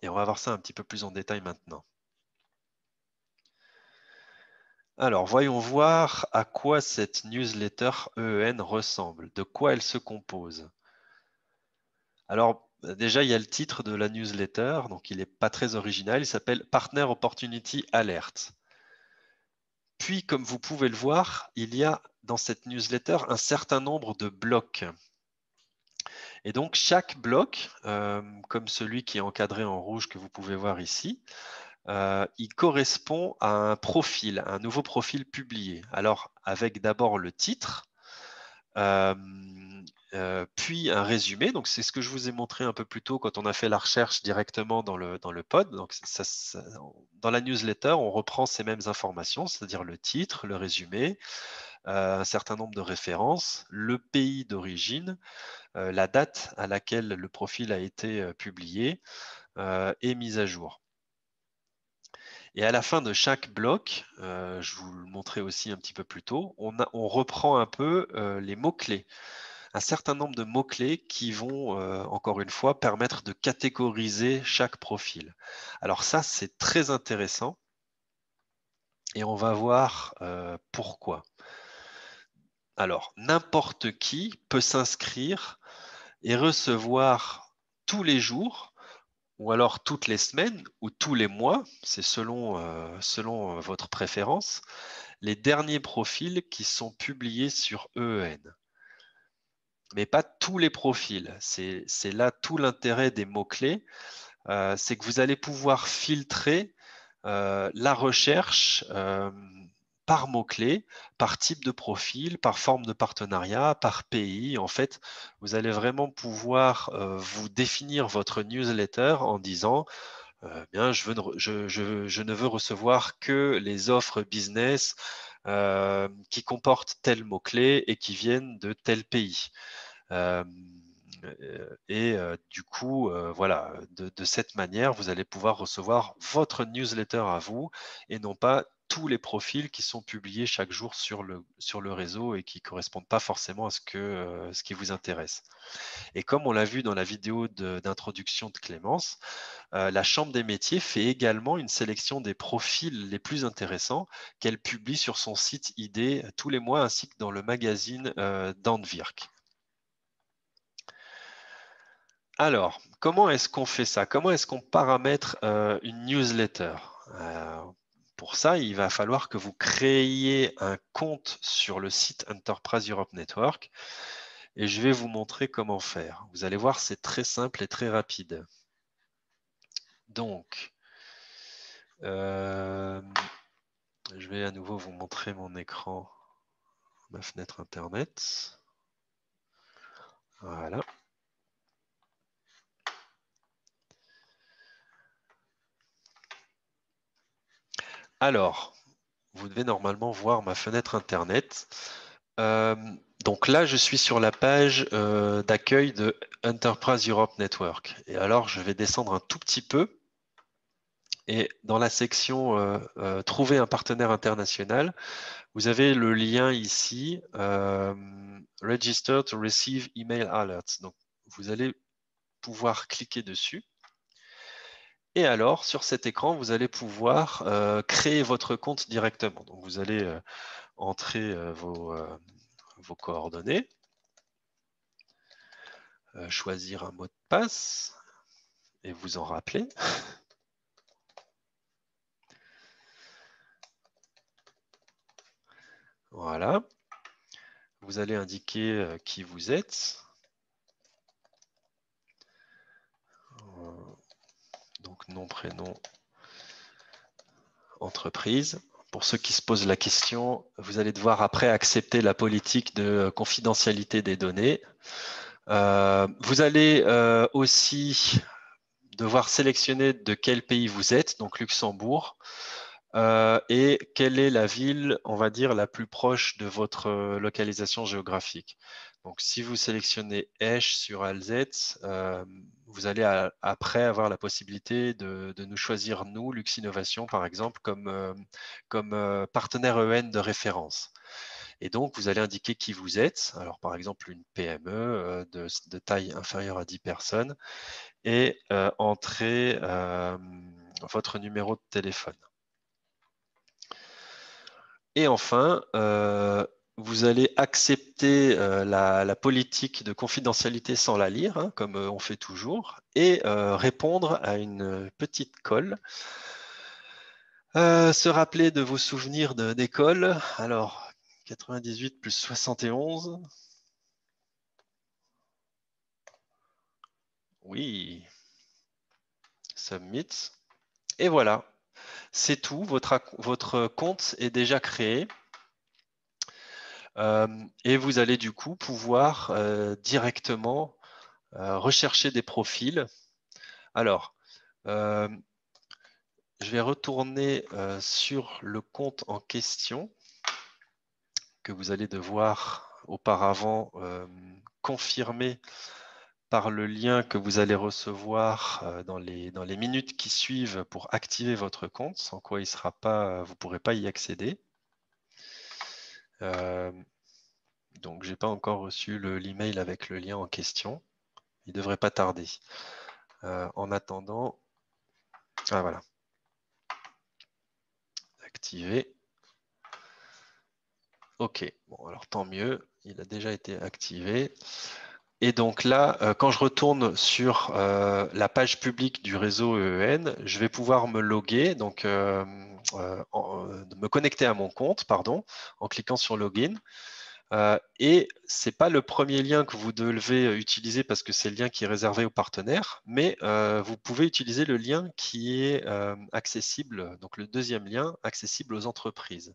Et on va voir ça un petit peu plus en détail maintenant. Alors, voyons voir à quoi cette newsletter EEN ressemble, de quoi elle se compose. Alors, déjà, il y a le titre de la newsletter, donc il n'est pas très original, il s'appelle Partner Opportunity Alert. Puis, comme vous pouvez le voir, il y a dans cette newsletter un certain nombre de blocs. Et donc, chaque bloc, comme celui qui est encadré en rouge que vous pouvez voir ici, il correspond à un profil, un nouveau profil publié. Alors, avec d'abord le titre, puis un résumé. Donc, c'est ce que je vous ai montré un peu plus tôt quand on a fait la recherche directement dans le pod. Donc, dans la newsletter, on reprend ces mêmes informations, c'est-à-dire le titre, le résumé, un certain nombre de références, le pays d'origine, la date à laquelle le profil a été publié et mis à jour. Et à la fin de chaque bloc, je vous le montrais aussi un petit peu plus tôt, on reprend un peu les mots-clés. Un certain nombre de mots-clés qui vont, encore une fois, permettre de catégoriser chaque profil. Alors ça, c'est très intéressant et on va voir pourquoi. Alors, n'importe qui peut s'inscrire et recevoir tous les jours ou alors toutes les semaines ou tous les mois, c'est selon votre préférence, les derniers profils qui sont publiés sur EEN. Mais pas tous les profils. C'est là tout l'intérêt des mots-clés. C'est que vous allez pouvoir filtrer la recherche par mots-clés, par type de profil, par forme de partenariat, par pays. En fait, vous allez vraiment pouvoir vous définir votre newsletter en disant bien, je ne veux recevoir que les offres business qui comportent tel mot-clé et qui viennent de tel pays. Du coup, voilà, de cette manière, vous allez pouvoir recevoir votre newsletter à vous et non pas tous les profils qui sont publiés chaque jour sur le réseau et qui ne correspondent pas forcément à ce qui vous intéresse. Et comme on l'a vu dans la vidéo d'introduction de Clémence, la Chambre des métiers fait également une sélection des profils les plus intéressants qu'elle publie sur son site ID tous les mois ainsi que dans le magazine d'Antwerp. Alors, comment est-ce qu'on fait ça? Comment est-ce qu'on paramètre une newsletter? Pour ça, il va falloir que vous créiez un compte sur le site Enterprise Europe Network et je vais vous montrer comment faire. Vous allez voir, c'est très simple et très rapide. Donc, Je vais à nouveau vous montrer mon écran, ma fenêtre Internet. Voilà. Alors, vous devez normalement voir ma fenêtre Internet. Donc là, je suis sur la page d'accueil de Enterprise Europe Network. Et alors, je vais descendre un tout petit peu. Et dans la section Trouver un partenaire international, vous avez le lien ici, Register to receive email alerts. Donc, vous allez pouvoir cliquer dessus. Et alors, sur cet écran, vous allez pouvoir créer votre compte directement. Donc, vous allez entrer vos coordonnées, choisir un mot de passe et vous en rappeler. Voilà. Vous allez indiquer qui vous êtes. Donc, nom, prénom, entreprise. Pour ceux qui se posent la question, vous allez devoir après accepter la politique de confidentialité des données. Vous allez aussi devoir sélectionner de quel pays vous êtes, donc Luxembourg, et quelle est la ville, on va dire, la plus proche de votre localisation géographique. Donc, si vous sélectionnez Esch sur Alzette, vous allez après avoir la possibilité de nous choisir, nous, Luxinnovation, par exemple, comme partenaire EN de référence. Et donc, vous allez indiquer qui vous êtes. Alors, par exemple, une PME de taille inférieure à 10 personnes et entrer votre numéro de téléphone. Et enfin, vous allez accepter la politique de confidentialité sans la lire, hein, comme on fait toujours, et répondre à une petite colle. Se rappeler de vos souvenirs d'école. Alors, 98 plus 71. Oui. Submit. Et voilà. C'est tout. Votre compte est déjà créé. Et vous allez du coup pouvoir directement rechercher des profils. Alors, je vais retourner sur le compte en question que vous allez devoir auparavant confirmer par le lien que vous allez recevoir dans les minutes qui suivent pour activer votre compte, sans quoi il sera pas, vous ne pourrez pas y accéder. Donc, je n'ai pas encore reçu l'email avec le lien en question. Il ne devrait pas tarder. En attendant, ah voilà, activer. OK, bon alors tant mieux, il a déjà été activé. Et donc là, quand je retourne sur la page publique du réseau EEN, je vais pouvoir me loguer, donc me connecter à mon compte, pardon, en cliquant sur Login. Et ce n'est pas le premier lien que vous devez utiliser parce que c'est le lien qui est réservé aux partenaires, mais vous pouvez utiliser le lien qui est accessible, donc le deuxième lien accessible aux entreprises.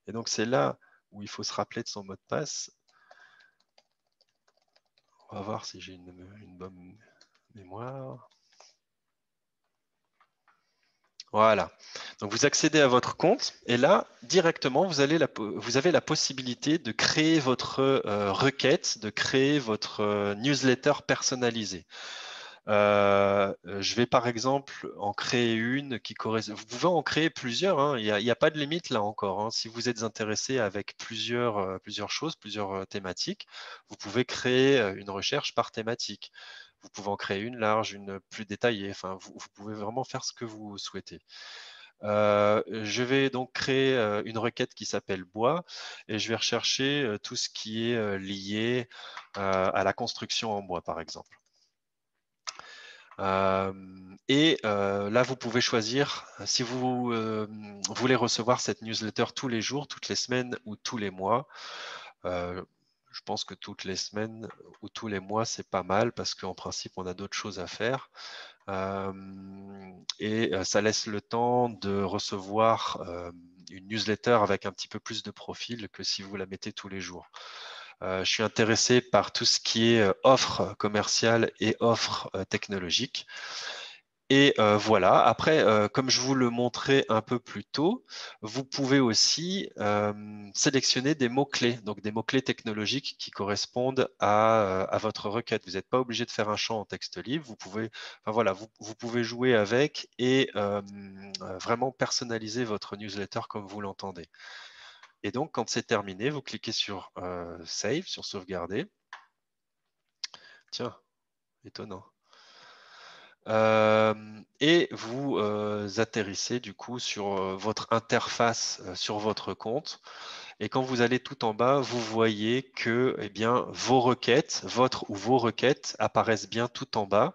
Et donc c'est là où il faut se rappeler de son mot de passe. On va voir si j'ai une bonne mémoire. Voilà. Donc, vous accédez à votre compte et là, directement, vous avez la possibilité de créer votre requête, de créer votre newsletter personnalisée. Je vais par exemple en créer une qui correspond. Vous pouvez en créer plusieurs, hein. Il n'y a pas de limite là encore, hein. Si vous êtes intéressé avec plusieurs choses, plusieurs thématiques, vous pouvez créer une recherche par thématique. Vous pouvez en créer une large, une plus détaillée. Enfin, vous pouvez vraiment faire ce que vous souhaitez. Je vais donc créer une requête qui s'appelle bois et je vais rechercher tout ce qui est lié à la construction en bois, par exemple. Là, vous pouvez choisir si vous voulez recevoir cette newsletter tous les jours, toutes les semaines ou tous les mois. Je je pense que toutes les semaines ou tous les mois, c'est pas mal parce qu'en principe, on a d'autres choses à faire. Et ça laisse le temps de recevoir une newsletter avec un petit peu plus de profil que si vous la mettez tous les jours. Je suis intéressé par tout ce qui est offre commerciale et offre technologique. Et voilà, après, comme je vous le montrais un peu plus tôt, vous pouvez aussi sélectionner des mots-clés, donc des mots-clés technologiques qui correspondent à votre requête. Vous n'êtes pas obligé de faire un champ en texte libre, vous pouvez, enfin, voilà, vous pouvez jouer avec et vraiment personnaliser votre newsletter comme vous l'entendez. Et donc, quand c'est terminé, vous cliquez sur Save, sur Sauvegarder. Tiens, étonnant. Et vous atterrissez du coup sur votre interface sur votre compte. Et quand vous allez tout en bas, vous voyez que bien, vos requêtes, votre ou vos requêtes apparaissent bien tout en bas.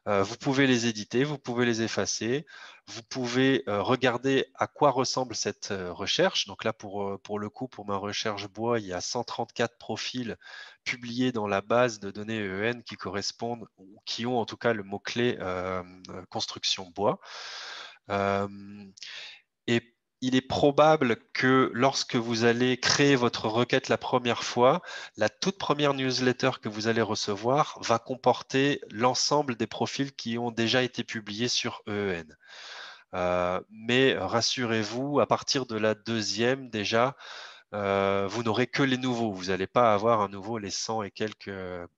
Vous pouvez les éditer, vous pouvez les effacer, vous pouvez regarder à quoi ressemble cette recherche. Donc là, pour le coup, pour ma recherche bois, il y a 134 profils publiés dans la base de données EEN qui correspondent ou qui ont en tout cas le mot-clé construction bois. Et il est probable que lorsque vous allez créer votre requête la première fois, la toute première newsletter que vous allez recevoir va comporter l'ensemble des profils qui ont déjà été publiés sur EEN. Mais rassurez-vous, à partir de la deuxième, déjà, vous n'aurez que les nouveaux. Vous n'allez pas avoir à nouveau les 100 et quelques,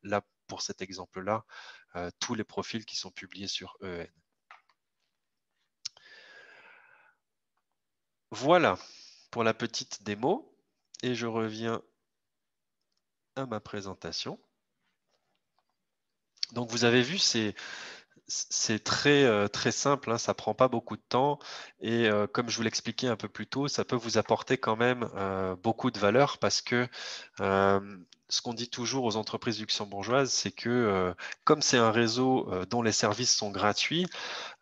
là, pour cet exemple-là, tous les profils qui sont publiés sur EEN. Voilà pour la petite démo et je reviens à ma présentation. Donc vous avez vu, c'est très simple, hein, ça prend pas beaucoup de temps et comme je vous l'expliquais un peu plus tôt, ça peut vous apporter quand même beaucoup de valeur parce que ce qu'on dit toujours aux entreprises luxembourgeoises, c'est que comme c'est un réseau dont les services sont gratuits,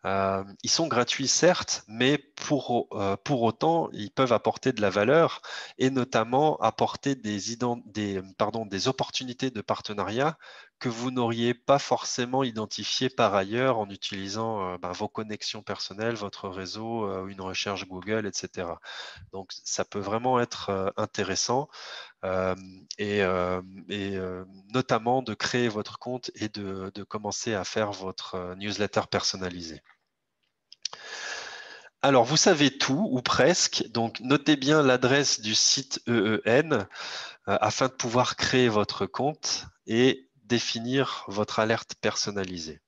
ils sont gratuits certes, mais pour autant, ils peuvent apporter de la valeur et notamment apporter des opportunités de partenariat que vous n'auriez pas forcément identifiées par ailleurs en utilisant vos connexions personnelles, votre réseau, une recherche Google, etc. Donc, ça peut vraiment être intéressant et notamment de créer votre compte et de commencer à faire votre newsletter personnalisée. Alors, vous savez tout, ou presque, donc notez bien l'adresse du site EEN afin de pouvoir créer votre compte et définir votre alerte personnalisée.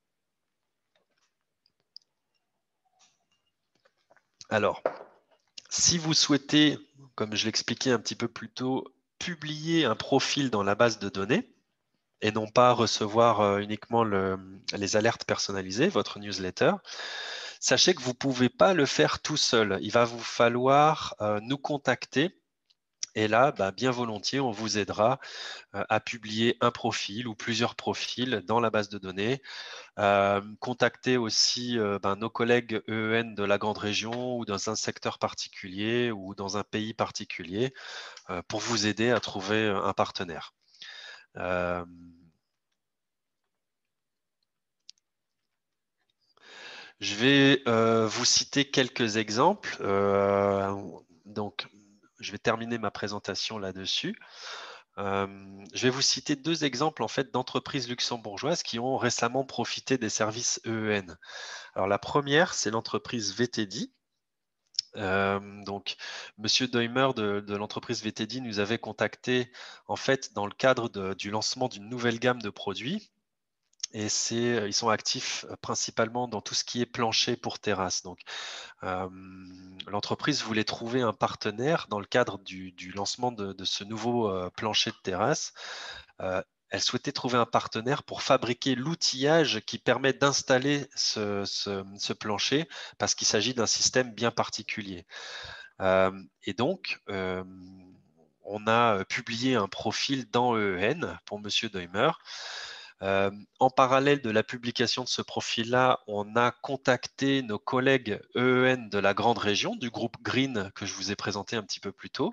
Alors, si vous souhaitez, comme je l'expliquais un petit peu plus tôt, publier un profil dans la base de données et non pas recevoir uniquement les alertes personnalisées, votre newsletter, sachez que vous ne pouvez pas le faire tout seul. Il va vous falloir nous contacter. Et là, bien volontiers, on vous aidera à publier un profil ou plusieurs profils dans la base de données. Contactez aussi nos collègues EEN de la grande région ou dans un secteur particulier ou dans un pays particulier pour vous aider à trouver un partenaire. Je vais vous citer quelques exemples. Donc, je vais terminer ma présentation là-dessus. Je vais vous citer deux exemples en fait d'entreprises luxembourgeoises qui ont récemment profité des services EEN. Alors la première, c'est l'entreprise VTD. Donc, Monsieur Deumer de l'entreprise VTD nous avait contacté en fait dans le cadre du lancement d'une nouvelle gamme de produits. Et ils sont actifs principalement dans tout ce qui est plancher pour terrasse. Donc, l'entreprise voulait trouver un partenaire dans le cadre du lancement de ce nouveau plancher de terrasse. Elle souhaitait trouver un partenaire pour fabriquer l'outillage qui permet d'installer ce plancher parce qu'il s'agit d'un système bien particulier. Et donc, on a publié un profil dans EEN pour Monsieur Deumer. En parallèle de la publication de ce profil-là, on a contacté nos collègues EEN de la grande région, du groupe Green que je vous ai présenté un petit peu plus tôt.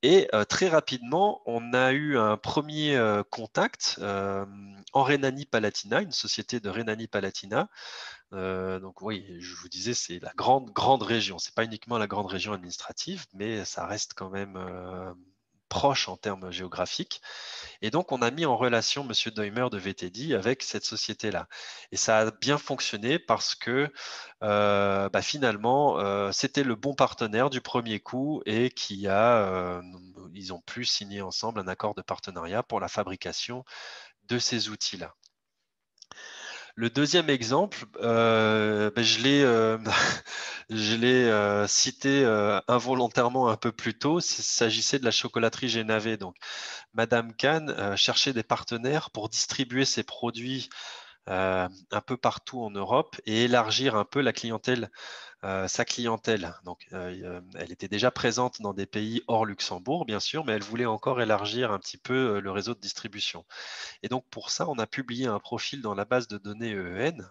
Et très rapidement, on a eu un premier contact en Rhénanie-Palatinat, une société de Rhénanie-Palatinat. Donc oui, je vous disais, c'est la grande région. C'est pas uniquement la grande région administrative, mais ça reste quand même proche en termes géographiques. Et donc, on a mis en relation Monsieur Deumer de VTD avec cette société-là. Et ça a bien fonctionné parce que finalement, c'était le bon partenaire du premier coup et ils ont pu signer ensemble un accord de partenariat pour la fabrication de ces outils-là. Le deuxième exemple, je l'ai cité involontairement un peu plus tôt. Il s'agissait de la chocolaterie Génavé. Donc, Madame Kahn cherchait des partenaires pour distribuer ses produits un peu partout en Europe et élargir un peu sa clientèle. Donc, elle était déjà présente dans des pays hors Luxembourg, bien sûr, mais elle voulait encore élargir un petit peu le réseau de distribution. Et donc, pour ça, on a publié un profil dans la base de données EEN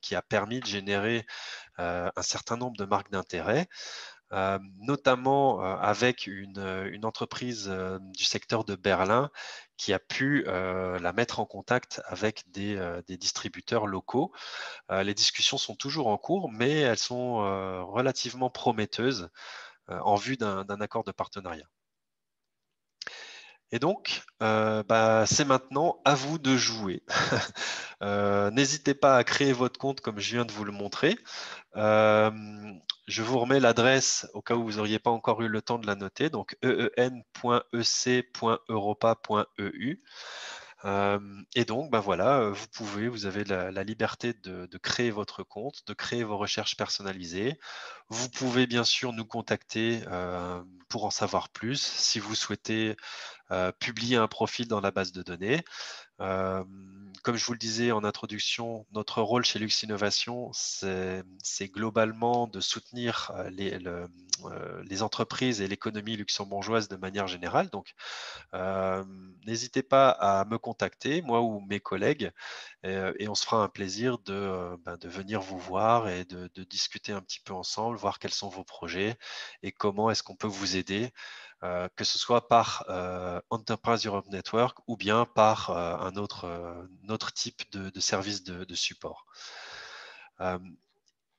qui a permis de générer un certain nombre de marques d'intérêt. Notamment avec une entreprise du secteur de Berlin qui a pu la mettre en contact avec des distributeurs locaux. Les discussions sont toujours en cours, mais elles sont relativement prometteuses en vue d'un accord de partenariat. Et donc, c'est maintenant à vous de jouer. N'hésitez pas à créer votre compte comme je viens de vous le montrer. Je vous remets l'adresse au cas où vous n'auriez pas encore eu le temps de la noter, donc een.ec.europa.eu. Et donc, voilà, vous avez la liberté de créer votre compte, de créer vos recherches personnalisées. Vous pouvez bien sûr nous contacter pour en savoir plus si vous souhaitez publier un profil dans la base de données. Comme je vous le disais en introduction, notre rôle chez Lux Innovation, c'est globalement de soutenir les entreprises et l'économie luxembourgeoise de manière générale. Donc, n'hésitez pas à me contacter, moi ou mes collègues, et on se fera un plaisir de venir vous voir et de discuter un petit peu ensemble, voir quels sont vos projets et comment est-ce qu'on peut vous aider, que ce soit par Enterprise Europe Network ou bien par un autre type de service de support.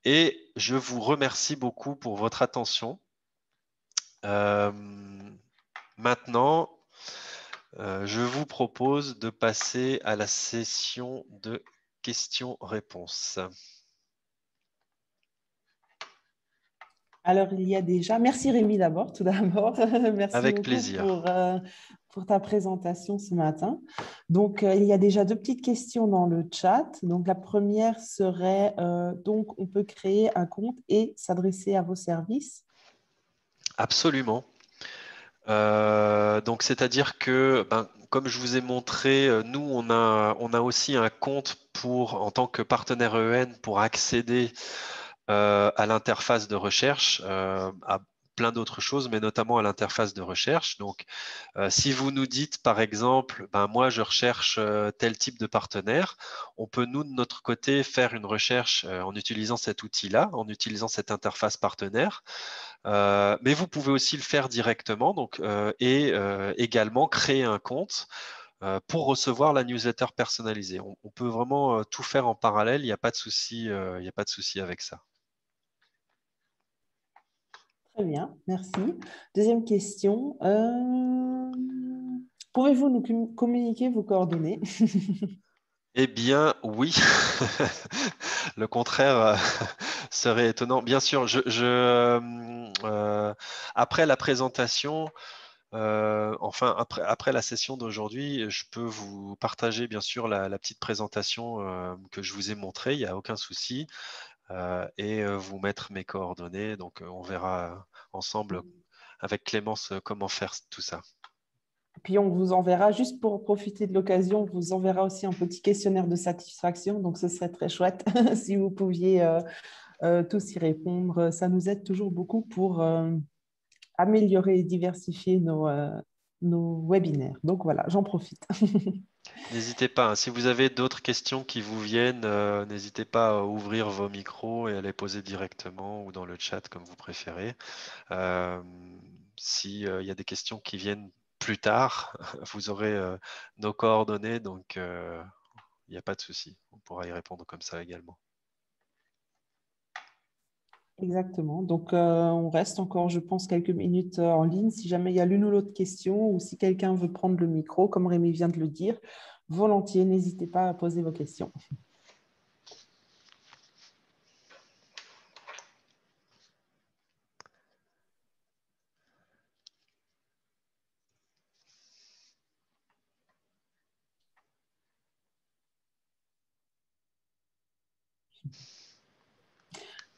Et je vous remercie beaucoup pour votre attention. Maintenant, je vous propose de passer à la session de questions-réponses.
Alors, il y a déjà... Merci Rémi d'abord, tout d'abord. Merci
Avec
beaucoup
plaisir.
pour ta présentation ce matin. Donc, il y a déjà deux petites questions dans le chat. Donc, la première serait, donc, on peut créer un compte et s'adresser à vos services.
Absolument. Donc, c'est-à-dire que, comme je vous ai montré, nous, on a aussi un compte en tant que partenaire EN pour accéder à l'interface de recherche, à plein d'autres choses, mais notamment à l'interface de recherche. Donc, si vous nous dites, par exemple, moi, je recherche tel type de partenaire, on peut, nous, de notre côté, faire une recherche en utilisant cet outil-là, en utilisant cette interface partenaire. Mais vous pouvez aussi le faire directement et également créer un compte pour recevoir la newsletter personnalisée. On peut vraiment tout faire en parallèle, il n'y a pas de souci, il n'y a pas de souci avec ça.
Très bien, merci. Deuxième question. Pouvez-vous nous communiquer vos coordonnées?
Eh bien, oui. Le contraire serait étonnant. Bien sûr, après la présentation, après la session d'aujourd'hui, je peux vous partager bien sûr la petite présentation que je vous ai montrée, il n'y a aucun souci, et vous mettre mes coordonnées. Donc, on verra ensemble avec Clémence comment faire tout ça.
Puis on vous enverra, juste pour profiter de l'occasion, on vous enverra aussi un petit questionnaire de satisfaction. Donc, ce serait très chouette si vous pouviez tous y répondre. Ça nous aide toujours beaucoup pour améliorer et diversifier nos webinaires. Donc, voilà, j'en profite.
N'hésitez pas, hein, si vous avez d'autres questions qui vous viennent, n'hésitez pas à ouvrir vos micros et à les poser directement ou dans le chat comme vous préférez. s'il y a des questions qui viennent plus tard, vous aurez nos coordonnées, donc il n'y a pas de souci. On pourra y répondre comme ça également.
Exactement. Donc, on reste encore, je pense, quelques minutes en ligne. Si jamais il y a l'une ou l'autre question ou si quelqu'un veut prendre le micro, comme Rémi vient de le dire, volontiers, n'hésitez pas à poser vos questions.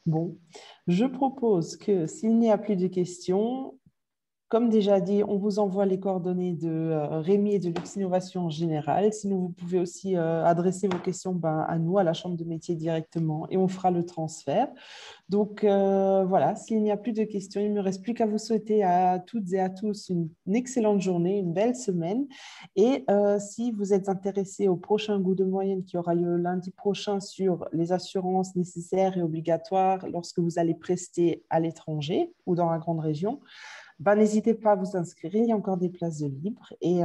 Bon, je propose que s'il n'y a plus de questions, comme déjà dit, on vous envoie les coordonnées de Rémi et de Lux Innovation en général. Sinon, vous pouvez aussi adresser vos questions à nous, à la Chambre de métier directement, et on fera le transfert. Donc voilà, s'il n'y a plus de questions, il ne me reste plus qu'à vous souhaiter à toutes et à tous une excellente journée, une belle semaine. Et si vous êtes intéressés au prochain Goût de moyenne qui aura lieu lundi prochain sur les assurances nécessaires et obligatoires lorsque vous allez prester à l'étranger ou dans la grande région, n'hésitez pas à vous inscrire, il y a encore des places de libre. Et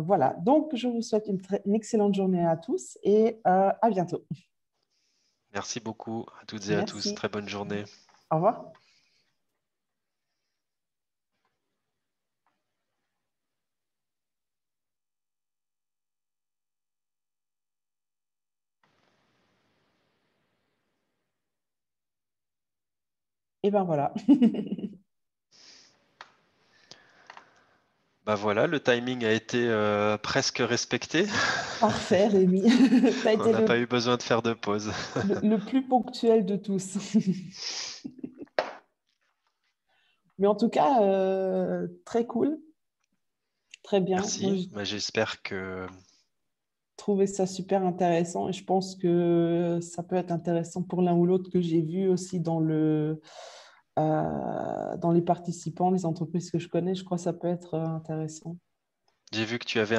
voilà, donc je vous souhaite une excellente journée à tous et à bientôt.
Merci beaucoup à toutes et à tous.
Merci.
Très bonne journée.
Au revoir. Et ben voilà.
Voilà, le timing a été presque respecté.
Parfait, Rémi. Tu as
On
été
n'a pas eu besoin de faire de pause.
le plus ponctuel de tous. Mais en tout cas, très cool. Très bien. Moi,
Merci.
j'ai
J'espère que...
trouvé ça super intéressant et je pense que ça peut être intéressant pour l'un ou l'autre que j'ai vu aussi dans les participants, les entreprises que je connais. Je crois que ça peut être intéressant.
J'ai vu que tu avais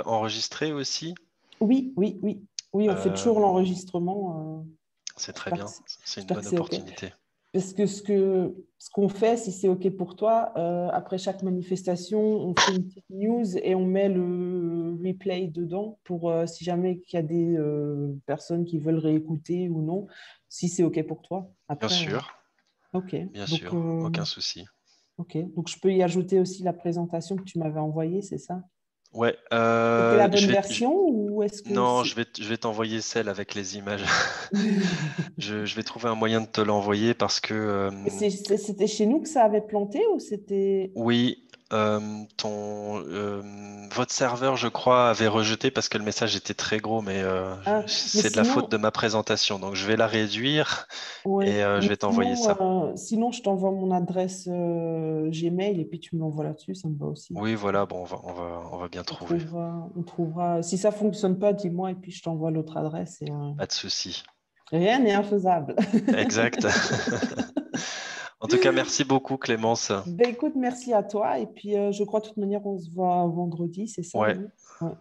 enregistré aussi.
Oui, oui, oui. Oui, on fait toujours
Euh,
l'enregistrement.
C'est très
J'espère que
bien. C'est une
j'espère que
bonne
c'est OK.
opportunité.
Parce que ce qu'on fait, si c'est OK pour toi, après chaque manifestation, on fait une petite news et on met le replay dedans pour si jamais il y a des personnes qui veulent réécouter ou non, si c'est OK pour toi.
Bien
Après,
sûr,
OK.
bien
Donc,
sûr, aucun souci.
OK. Donc, je peux y ajouter aussi la présentation que tu m'avais envoyée, c'est ça?
Ouais,
C'était la bonne version ou est-ce que
non,
c'est...
je vais t'envoyer celle avec les images. Je vais trouver un moyen de te l'envoyer parce que
C'était chez nous que ça avait planté ou c'était...
oui, votre serveur, je crois, avait rejeté parce que le message était très gros, mais
Ah, mais
c'est de la faute
sinon,
de ma présentation. Donc, je vais la réduire
ouais,
et je
mais
vais t'envoyer ça.
sinon, je t'envoie mon adresse Gmail et puis tu me l'envoies là-dessus, ça me va aussi.
Oui, voilà, bon, on va bien
On
trouver.
trouvera, on trouvera. Si ça fonctionne pas, dis-moi et puis je t'envoie l'autre adresse et
Pas de souci.
rien n'est infaisable.
Exact. En tout cas, merci beaucoup, Clémence.
Ben écoute, merci à toi et puis je crois de toute manière on se voit vendredi, c'est ça,
Ouais,
oui? Ouais. Ok.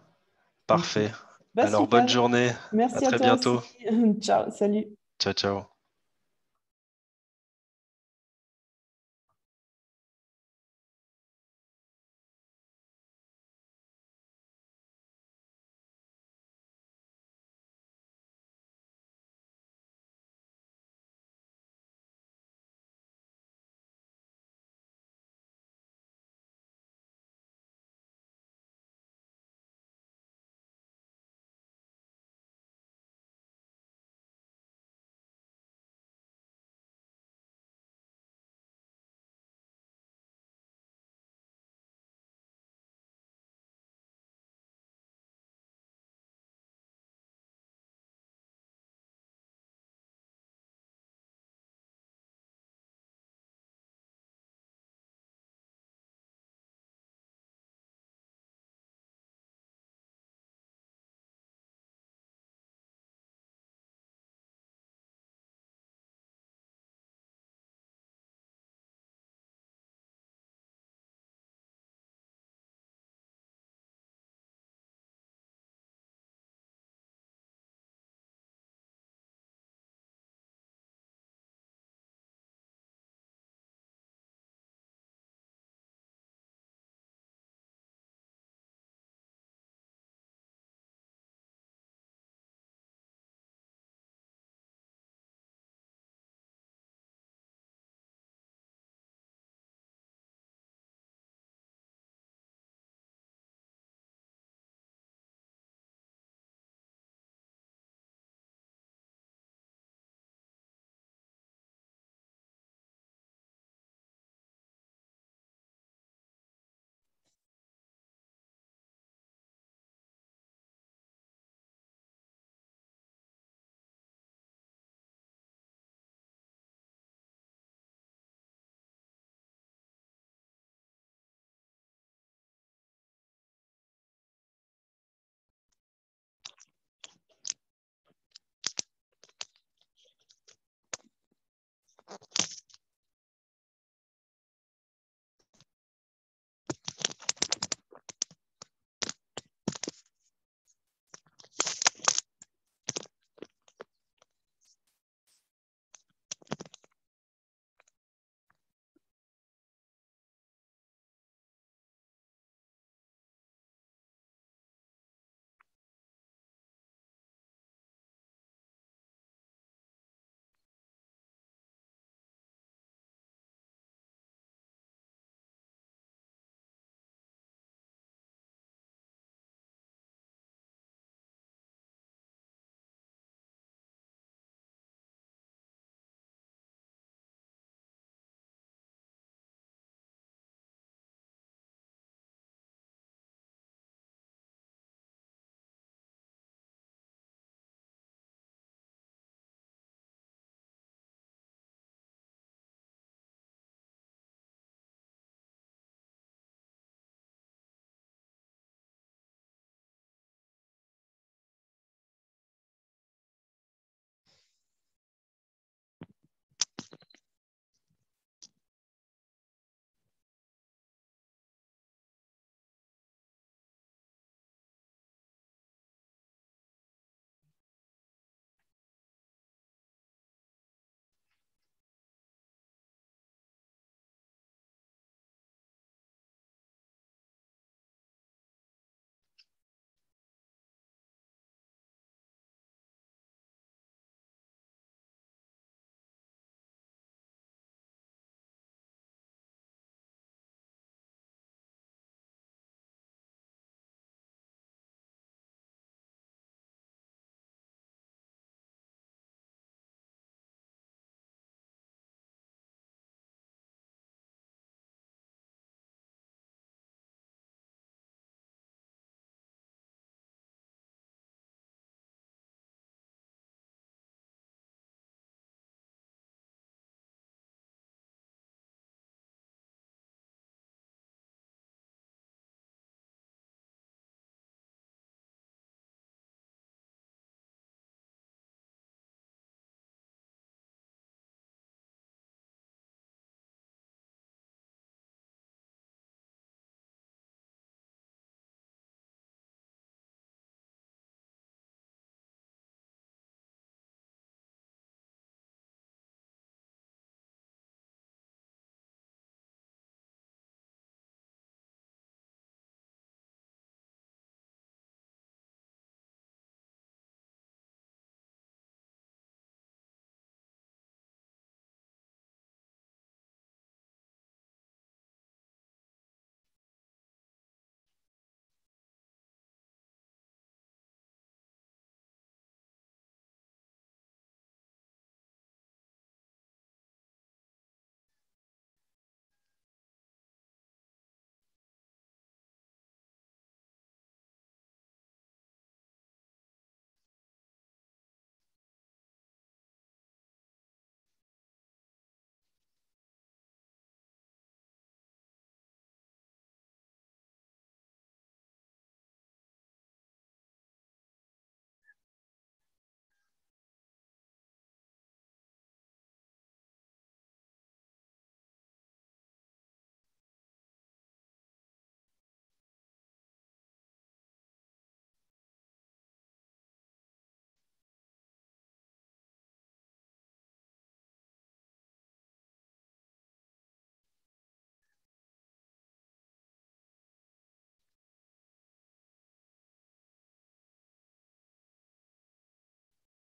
parfait.
Bah
Alors, bonne
super.
journée. À
Merci à
très
toi
bientôt.
aussi. Ciao, salut.
Ciao, ciao.